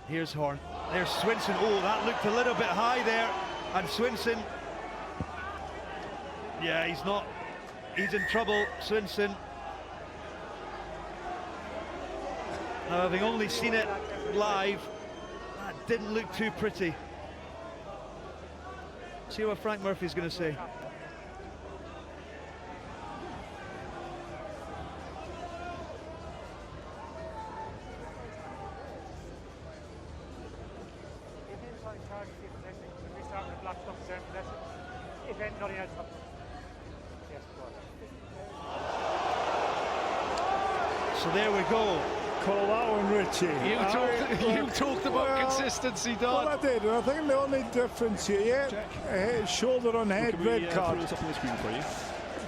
Here's Horn. There's Swinson. Oh, that looked a little bit high there. And Swinson, yeah, he's in trouble, Swinson. Now, having only seen it live, that didn't look too pretty. See what Frank Murphy's going to say. So there we go. Call that one, Richie. You talked about consistency, Don. Well, I did, and I think the only difference here, shoulder on head, red card. Up on the screen for you.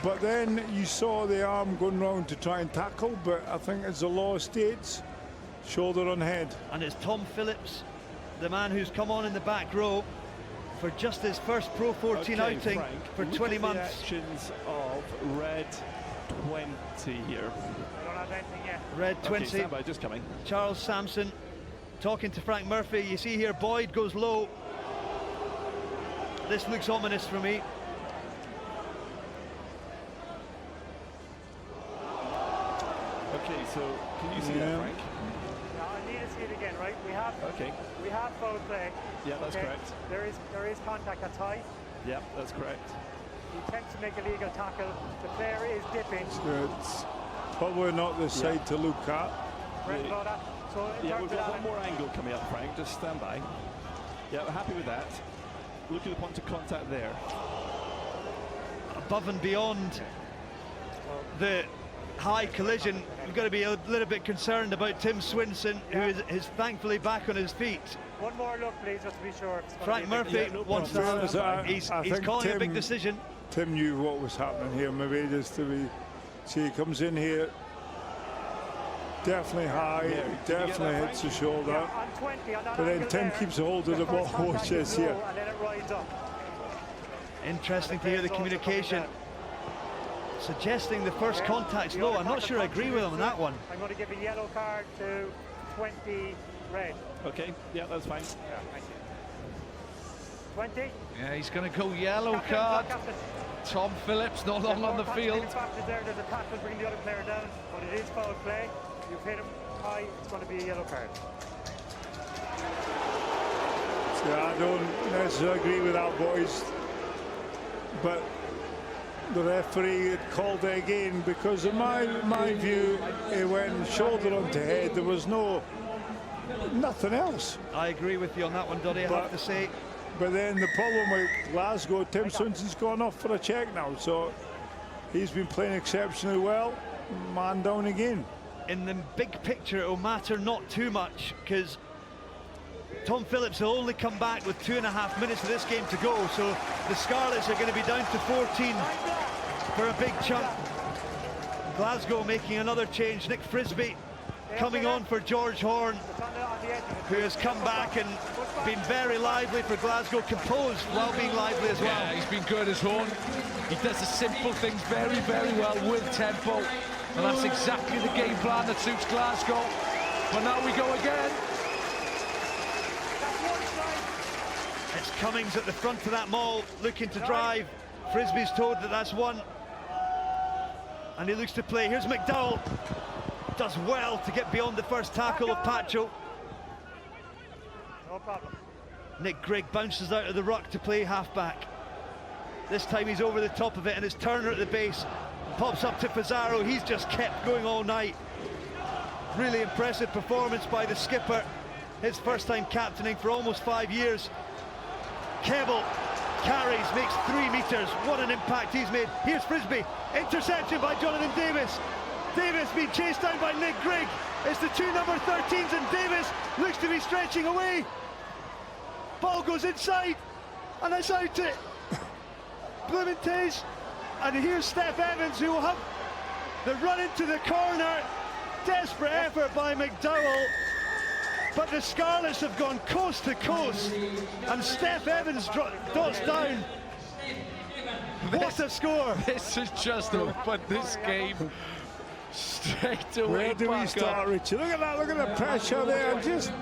But then you saw the arm going round to try and tackle, but I think as the law states, shoulder on head. And it's Tom Phillips, the man who's come on in the back row for just his first Pro 14 outing, Frank, for 20 look months. at the actions of Red 20 here. I don't have anything yet. Red 20. Okay, stand by, just coming. Charles Sampson talking to Frank Murphy. You see here Boyd goes low. This looks ominous for me. Okay, so can you see that, Frank? No, I need to see it again, right? We have foul play. Yeah, that's correct. There is contact that's high. Yeah, that's correct. He attempts to make a legal tackle. The player is dipping. It's probably not the side to look at. Right about that. So Yeah, we've got one more angle coming up, Frank. Just stand by. Yeah, we're happy with that. Look at the point of contact there. Above and beyond the high collision, we've got to be a little bit concerned about Tim Swinson, who is thankfully back on his feet. One more look, please, just to be sure. Frank Murphy wants to have he's calling a big decision. Tim knew what was happening here, maybe just to be. See, he comes in here, definitely high, definitely hits the shoulder. On 20, on that but then angle Tim there, keeps a hold of the ball, contact which is is here. low, and then it rides up. Interesting to hear the communication suggesting the first contact's low. I'm not sure I agree with him on that one. I'm going to give a yellow card to 20 Red. Okay, yeah, that's fine. Yeah, thank you. 20. Yeah, he's going to go yellow card. Tom Phillips no longer on the field. There's a tackle bringing the other player down, but it is foul play. You've hit him high, it's going to be a yellow card. So I don't necessarily agree with that, boys. But the referee had called it again because in my view, it went shoulder onto head. There was nothing else. I agree with you on that one, Duddy, I have to say. But then the problem with Glasgow, Tim Swinson's gone off for a check now, so he's been playing exceptionally well. Man down again. In the big picture, it'll matter not too much because Tom Phillips will only come back with 2.5 minutes of this game to go, so the Scarlets are going to be down to 14 for a big chunk. Glasgow making another change. Nick Frisbee coming on for George Horn, who has come back and been very lively for Glasgow, composed while being lively as well. Yeah, he's been good as Horn. He does the simple things very, very well with tempo, and that's exactly the game plan that suits Glasgow. But now we go again. It's Cummings at the front of that maul, looking to drive. Frisbee's told that that's one, and he looks to play. Here's McDowell. Does well to get beyond the first tackle of Pacho. No problem. Nick Grigg bounces out of the ruck to play halfback. This time he's over the top of it, and it's Turner at the base. Pops up to Pizarro. He's just kept going all night. Really impressive performance by the skipper. His first time captaining for almost 5 years. Keble carries, makes 3 meters. What an impact he's made. Here's Frisbee. Interception by Jonathan Davis. Davis being chased down by Nick Grigg. It's the two number 13s, and Davis looks to be stretching away. Ball goes inside, and it's out to Blumenthal. And here's Steph Evans, who will have the run into the corner. Desperate effort by McDowell. But the Scarlets have gone coast to coast, and Steph Evans dots down. What a score! This has just opened this game straight away. Where do we start, up. Richie? Look at that, look at the pressure there, just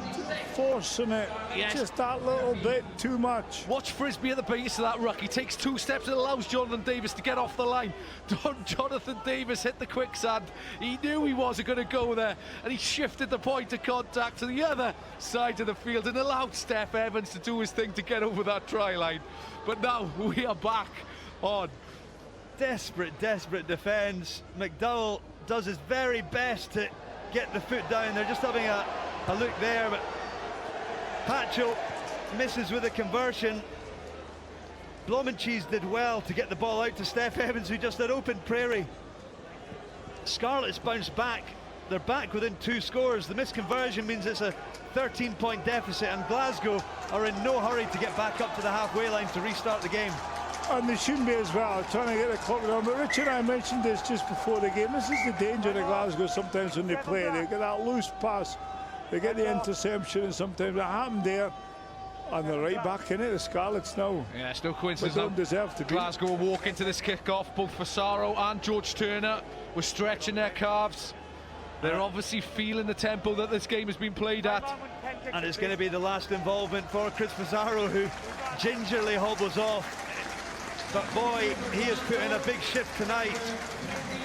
forcing it, yes. Just that little bit too much. Watch Frisbee at the base of that ruck. He takes 2 steps and allows Jonathan Davis to get off the line. Jonathan Davis hit the quicksand. He knew he wasn't going to go there, and he shifted the point of contact to the other side of the field and allowed Steph Evans to do his thing to get over that try line. But now we are back on. Desperate defence. McDowell does his very best to get the foot down. They're just having a look there, but Pacho misses with a conversion. Blumenthal did well to get the ball out to Steph Evans, who just had open prairie. Scarlets bounce back. They're back within 2 scores. The misconversion means it's a 13-point deficit, and Glasgow are in no hurry to get back up to the halfway line to restart the game. And they shouldn't be as well, trying to get the clock down. But Richard and I mentioned this just before the game. This is the danger of Glasgow sometimes when they play. They get that loose pass, they get the interception, and sometimes it happened there. And they're right back in it, the Scarlets now. Yeah, it's no coincidence. They don't deserve to be. Glasgow will walk into this kick-off. Both Fasaro and George Turner were stretching their calves. They're obviously feeling the tempo that this game has been played at. And it's going to be the last involvement for Chris Fasaro, who gingerly hobbles off. But boy, he has put in a big shift tonight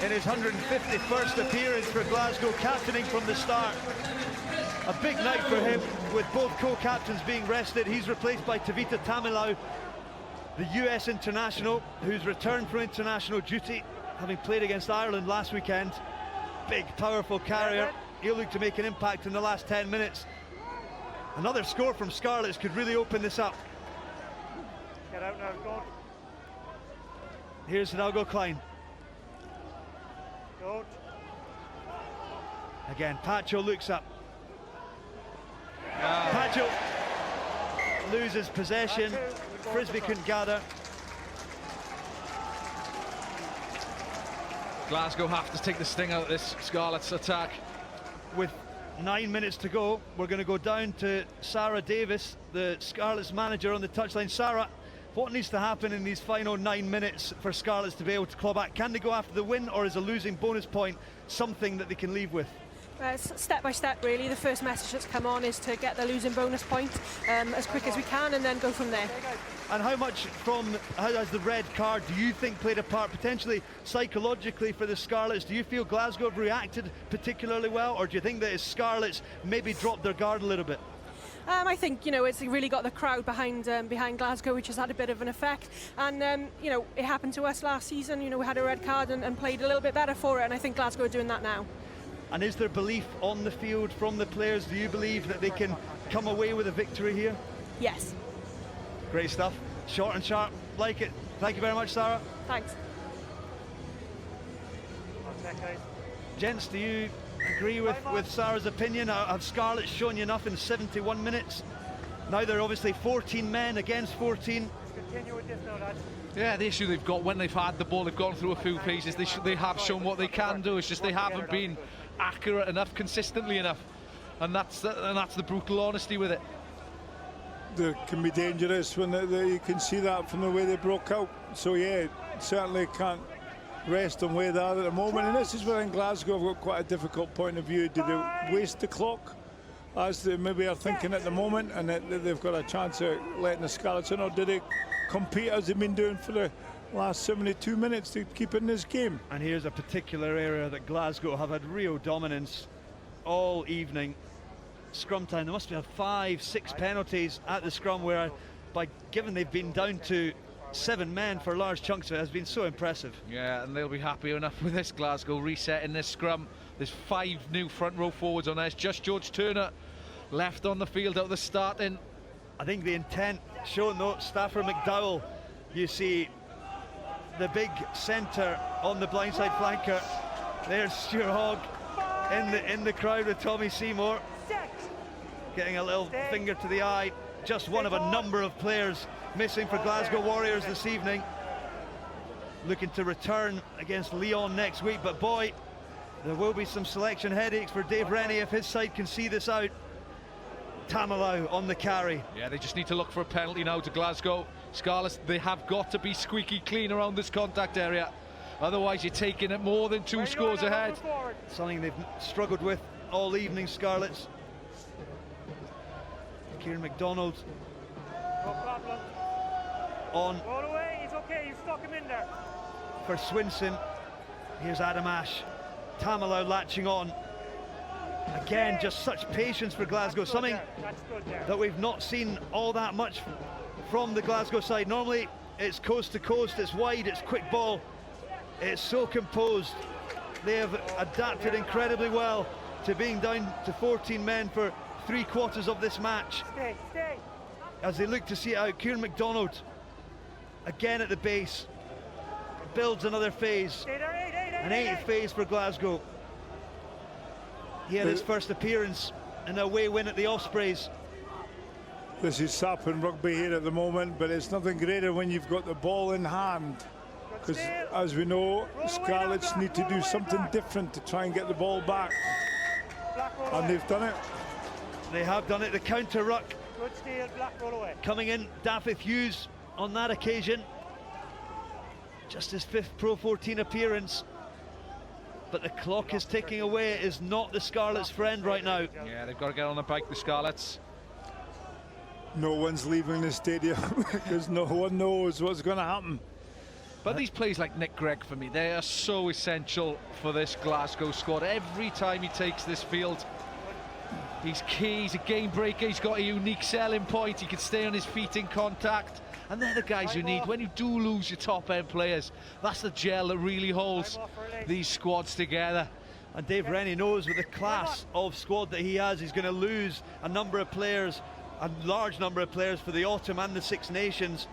in his 151st appearance for Glasgow, captaining from the start. A big night for him, with both co-captains being rested. He's replaced by Tavita Tamilau, the US international, who's returned from international duty, having played against Ireland last weekend. Big, powerful carrier. He'll look to make an impact in the last 10 minutes. Another score from Scarlets could really open this up. Get out now, go. Here's Hidalgo Klein. Don't. Again, Pacho looks up. Pacho loses possession. Frisbee couldn't gather. Glasgow have to take the sting out of this Scarlets attack. With 9 minutes to go, we're going to go down to Sarah Davis, the Scarlets manager, on the touchline. Sarah, what needs to happen in these final 9 minutes for Scarlets to be able to claw back? Can they go after the win, or is a losing bonus point something that they can leave with? Step by step, really. The first message that's come on is to get the losing bonus point as quick as we can, and then go from there. And how has the red card, do you think, played a part potentially psychologically for the Scarlets? Do you feel Glasgow have reacted particularly well, or do you think that Scarlets maybe dropped their guard a little bit? I think, it's really got the crowd behind Glasgow, which has had a bit of an effect. And, it happened to us last season. We had a red card and played a little bit better for it, and I think Glasgow are doing that now. And is there belief on the field from the players? Do you believe that they can come away with a victory here? Yes. Great stuff. Short and sharp. Like it. Thank you very much, Sarah. Thanks. Gents, do you agree with Sarah's opinion? Have Scarlets shown you enough in 71 minutes? Now they're obviously 14 men against 14. Continue with this now, lads. Yeah, the issue they've got when they've had the ball, they've gone through a few phases. They have shown what they can do. It's just they haven't been accurate enough, consistently enough, and that's the brutal honesty with it. They can be dangerous when you can see that from the way they broke out. So yeah, certainly can't rest on where they are at the moment. And this is where in Glasgow have got quite a difficult point of view. Do they waste the clock, as they maybe are thinking at the moment, and that they've got a chance of letting the Scarlets in, or do they compete as they've been doing for the last 72 minutes to keep in this game? And here's a particular area that Glasgow have had real dominance all evening. Scrum time, there must have been 5-6 penalties at the scrum, where given they've been down to 7 men for large chunks of it, has been so impressive. Yeah, and they'll be happy enough with this. Glasgow resetting this scrum. There's 5 new front row forwards on there. It's just George Turner left on the field out of the starting. I think the intent shown though. Stafford McDowell, you see the big centre on the blindside flanker. There's Stuart Hogg in the crowd with Tommy Seymour, getting a little finger to the eye. just one of a number of players missing for Glasgow Warriors this evening. Looking to return against Lyon next week, but boy, there will be some selection headaches for Dave Rennie if his side can see this out. Tamalau on the carry. Yeah, they just need to look for a penalty now to Glasgow. Scarlets, they have got to be squeaky clean around this contact area. Otherwise, you're taking it more than 2 scores ahead. Something they've struggled with all evening, Scarlets. Kieran McDonald. No problem. On. Roll away, he's okay, you stuck him in there. For Swinson. Here's Adam Ash. Tamalau latching on. Again, just such patience for Glasgow, something that we've not seen all that much from the Glasgow side. Normally, it's coast to coast, it's wide, it's quick ball. It's so composed. They have adapted incredibly well to being down to 14 men for 3/4 of this match. Stay. As they look to see it out, Kieran McDonald again at the base. Builds another phase. An 8th phase for Glasgow. He had his first appearance in a away win at the Ospreys. This is sapping rugby here at the moment, but it's nothing greater when you've got the ball in hand. Because as we know, Scarlets need to do something different to try and get the ball back. And they've done it. They have done it, the counter ruck. Good steal, black roll away. Coming in, Daffy Hughes on that occasion. Just his 5th Pro 14 appearance. But the clock is ticking away. It is not the Scarlets' friend right now. Yeah, they've got to get on the bike, the Scarlets. No one's leaving the stadium because no one knows what's going to happen. But these plays like Nick Gregg, for me, they are so essential for this Glasgow squad. Every time he takes this field, he's key, he's a game breaker, he's got a unique selling point, he can stay on his feet in contact. And they're the guys you need when you do lose your top end players. That's the gel that really holds these squads together. And Dave Rennie knows with the class of squad that he has, he's going to lose a number of players, a large number of players for the autumn and the Six Nations.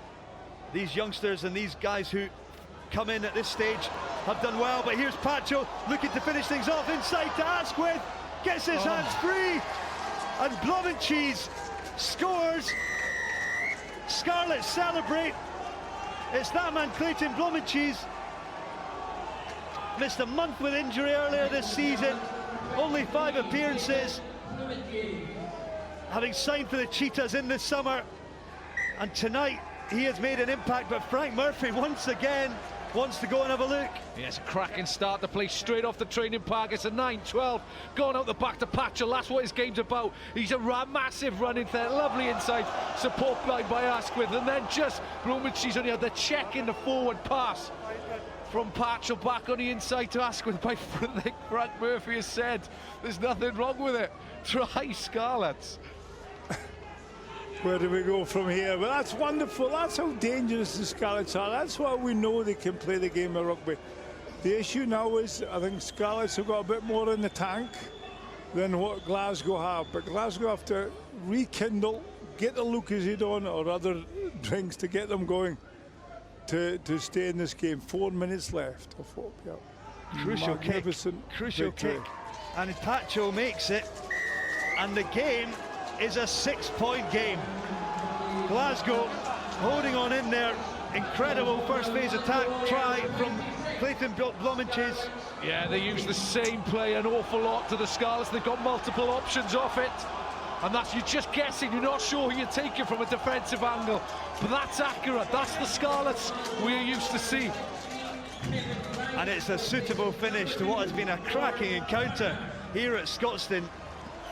These youngsters and these guys who come in at this stage have done well, but here's Pacho looking to finish things off inside to Asquith, gets his hands free, and Blomencheese scores. Scarlets celebrate. It's that man, Clayton Blomencheese. Missed a month with injury earlier this season, only 5 appearances, having signed for the Cheetahs in this summer, and tonight he has made an impact. But Frank Murphy once again wants to go and have a look. Yeah, it's a cracking start to play straight off the training park. It's a 9-12, going out the back to Patchell. That's what his game's about. He's a massive running there, lovely inside support line by Asquith, and then just Blomencheese on the other, checking the forward pass from Patchell back on the inside to Asquith by Frank Murphy has said there's nothing wrong with it. Try Scarlets. Where do we go from here? Well, that's wonderful. That's how dangerous the Scarlets are. That's why we know they can play the game of rugby. The issue now is, I think Scarlets have got a bit more in the tank than what Glasgow have. But Glasgow have to rekindle, get the Lucozade on or other drinks to get them going to stay in this game. 4 minutes left. I thought, yeah. Crucial kick. Crucial victory. kick. And Pacho makes it. And the game is a 6-point game. Glasgow holding on in there. Incredible first phase attack try from Clayton Blomencheese. Yeah, they use the same play an awful lot to the Scarlets. They've got multiple options off it. And that's, you're just guessing, you're not sure who you're taking from a defensive angle. But that's accurate. That's the Scarlets we're used to see. And it's a suitable finish to what has been a cracking encounter here at Scotstoun.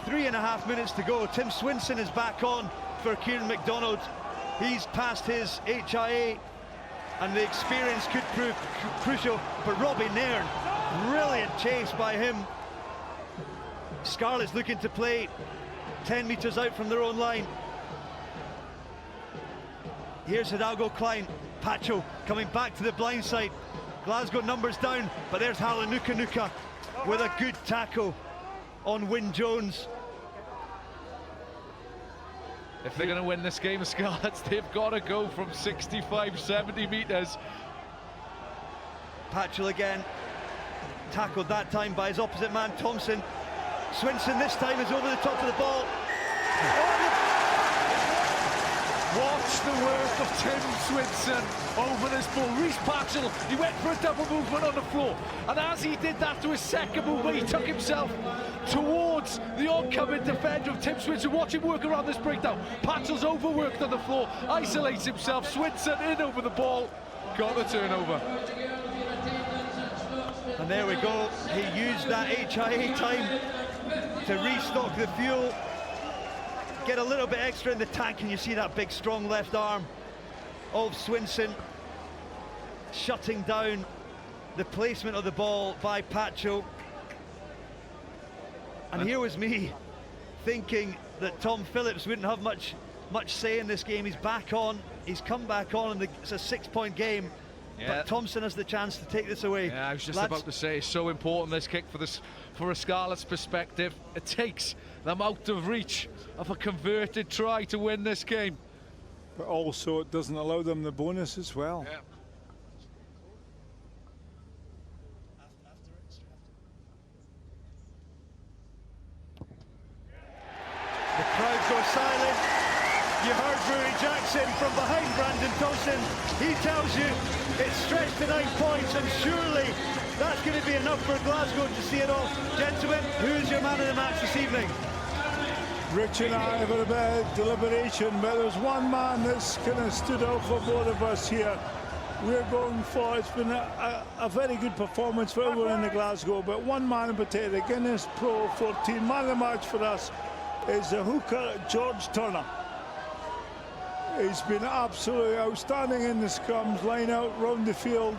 3.5 minutes to go. Tim Swinson is back on for Kieran McDonald. He's past his HIA, and the experience could prove crucial. But Robbie Nairn, brilliant chase by him. Scarlets looking to play 10 metres out from their own line. Here's Hidalgo Klein. Pacho coming back to the blind side. Glasgow numbers down, but there's Halanuka with a good tackle on Wyn Jones. If they're going to win this game, Scarlets, they've got to go from 65, 70 metres. Patchell again, tackled that time by his opposite man, Thompson. Swinson this time is over the top of the ball. Watch the work of Tim Swinson over this ball. Rhys Patchell, he went for a double movement on the floor, and as he did that to his second movement, he took himself towards the oncoming defender of Tim Swinson. Watch him work around this breakdown. Patchell's overworked on the floor, isolates himself. Swinson in over the ball, got the turnover. And there we go. He used that HIA time to restock the fuel, get a little bit extra in the tank, and you see that big strong left arm of Swinson shutting down the placement of the ball by Patchell. And here was me thinking that Tom Phillips wouldn't have much say in this game. He's back on, he's come back on, and it's a 6-point game. But Thompson has the chance to take this away. Yeah, I was just about to say, it's so important, this kick, for a Scarlets perspective. It takes them out of reach of a converted try to win this game. But also it doesn't allow them the bonus as well. Yeah. The crowd goes silent. You heard Rory Jackson from behind Brandon Thompson. He tells you it's stretched to 9 points, and surely that's going to be enough for Glasgow to see it off. Gentlemen, who's your man of the match this evening? Rich and I have a bit of deliberation, but there's one man that's kind of stood out for both of us here. We're going for, it's been a very good performance for everyone in the Glasgow, but one man in particular, the Guinness Pro 14 man of the match for us is the hooker George Turner. He's been absolutely outstanding in the scrums, line out, round the field,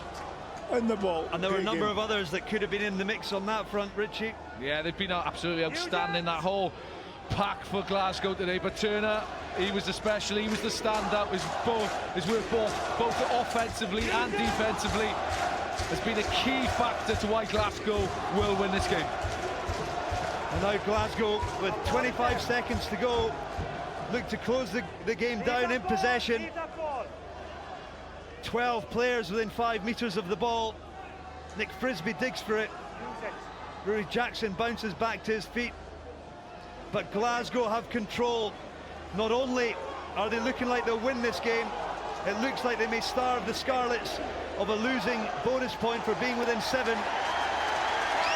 and the ball. And there were a number of others that could have been in the mix on that front, Richie. Yeah, they've been absolutely outstanding, that whole pack for Glasgow today. But Turner, he was the standout. His work both offensively and defensively has been a key factor to why Glasgow will win this game. And now Glasgow, with 25 seconds to go, look to close the game down in possession. 12 players within 5 metres of the ball. Nick Frisbee digs for it. Rory Jackson bounces back to his feet. But Glasgow have control. Not only are they looking like they'll win this game, it looks like they may starve the Scarlets of a losing bonus point for being within 7.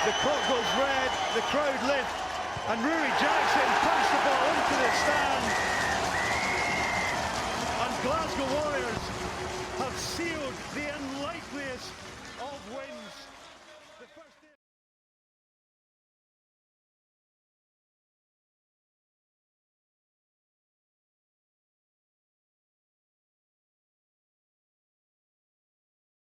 The clock goes red, the crowd lift, and Rory Jackson punts the ball into the stand. And Glasgow Warriors have sealed the unlikeliest of wins.